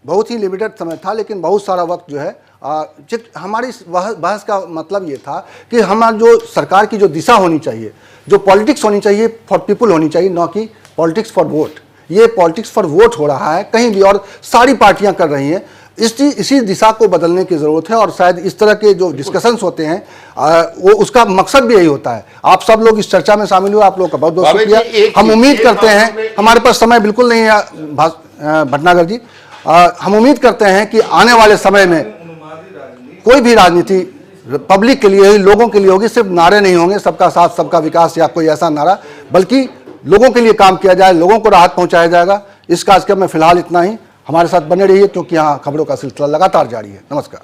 [SPEAKER 1] बहुत ही लिमिटेड समय था, लेकिन बहुत सारा वक्त जो है हमारी इस बहस का मतलब ये था कि हमारा जो सरकार की जो दिशा होनी चाहिए, जो पॉलिटिक्स होनी चाहिए फॉर पीपुल होनी चाहिए, न कि पॉलिटिक्स फॉर वोट। ये पॉलिटिक्स फॉर वोट हो रहा है कहीं भी, और सारी पार्टियां कर रही हैं। इसी दिशा को बदलने की ज़रूरत है, और शायद इस तरह के जो डिस्कशंस होते हैं वो उसका मकसद भी यही होता है। आप सब लोग इस चर्चा में शामिल हुए, आप लोग का बहुत बहुत
[SPEAKER 6] बाबा जी,
[SPEAKER 1] शुक्रिया।
[SPEAKER 6] एक
[SPEAKER 1] हम
[SPEAKER 6] चीज़-
[SPEAKER 1] उम्मीद
[SPEAKER 6] एक
[SPEAKER 1] करते
[SPEAKER 6] बात
[SPEAKER 1] हैं,
[SPEAKER 6] आपने-
[SPEAKER 1] हमारे पास समय बिल्कुल नहीं है भटनागर जी, हम उम्मीद करते हैं कि आने वाले समय में कोई भी राजनीति पब्लिक के लिए ही, लोगों के लिए होगी। सिर्फ नारे नहीं होंगे, सबका साथ सबका विकास या कोई ऐसा नारा, बल्कि लोगों के लिए काम किया जाए, लोगों को राहत पहुंचाया जाएगा। इस कार्यक्रम में फिलहाल इतना ही। हमारे साथ बने रहिए, क्योंकि यहाँ खबरों का सिलसिला लगातार जारी है। नमस्कार।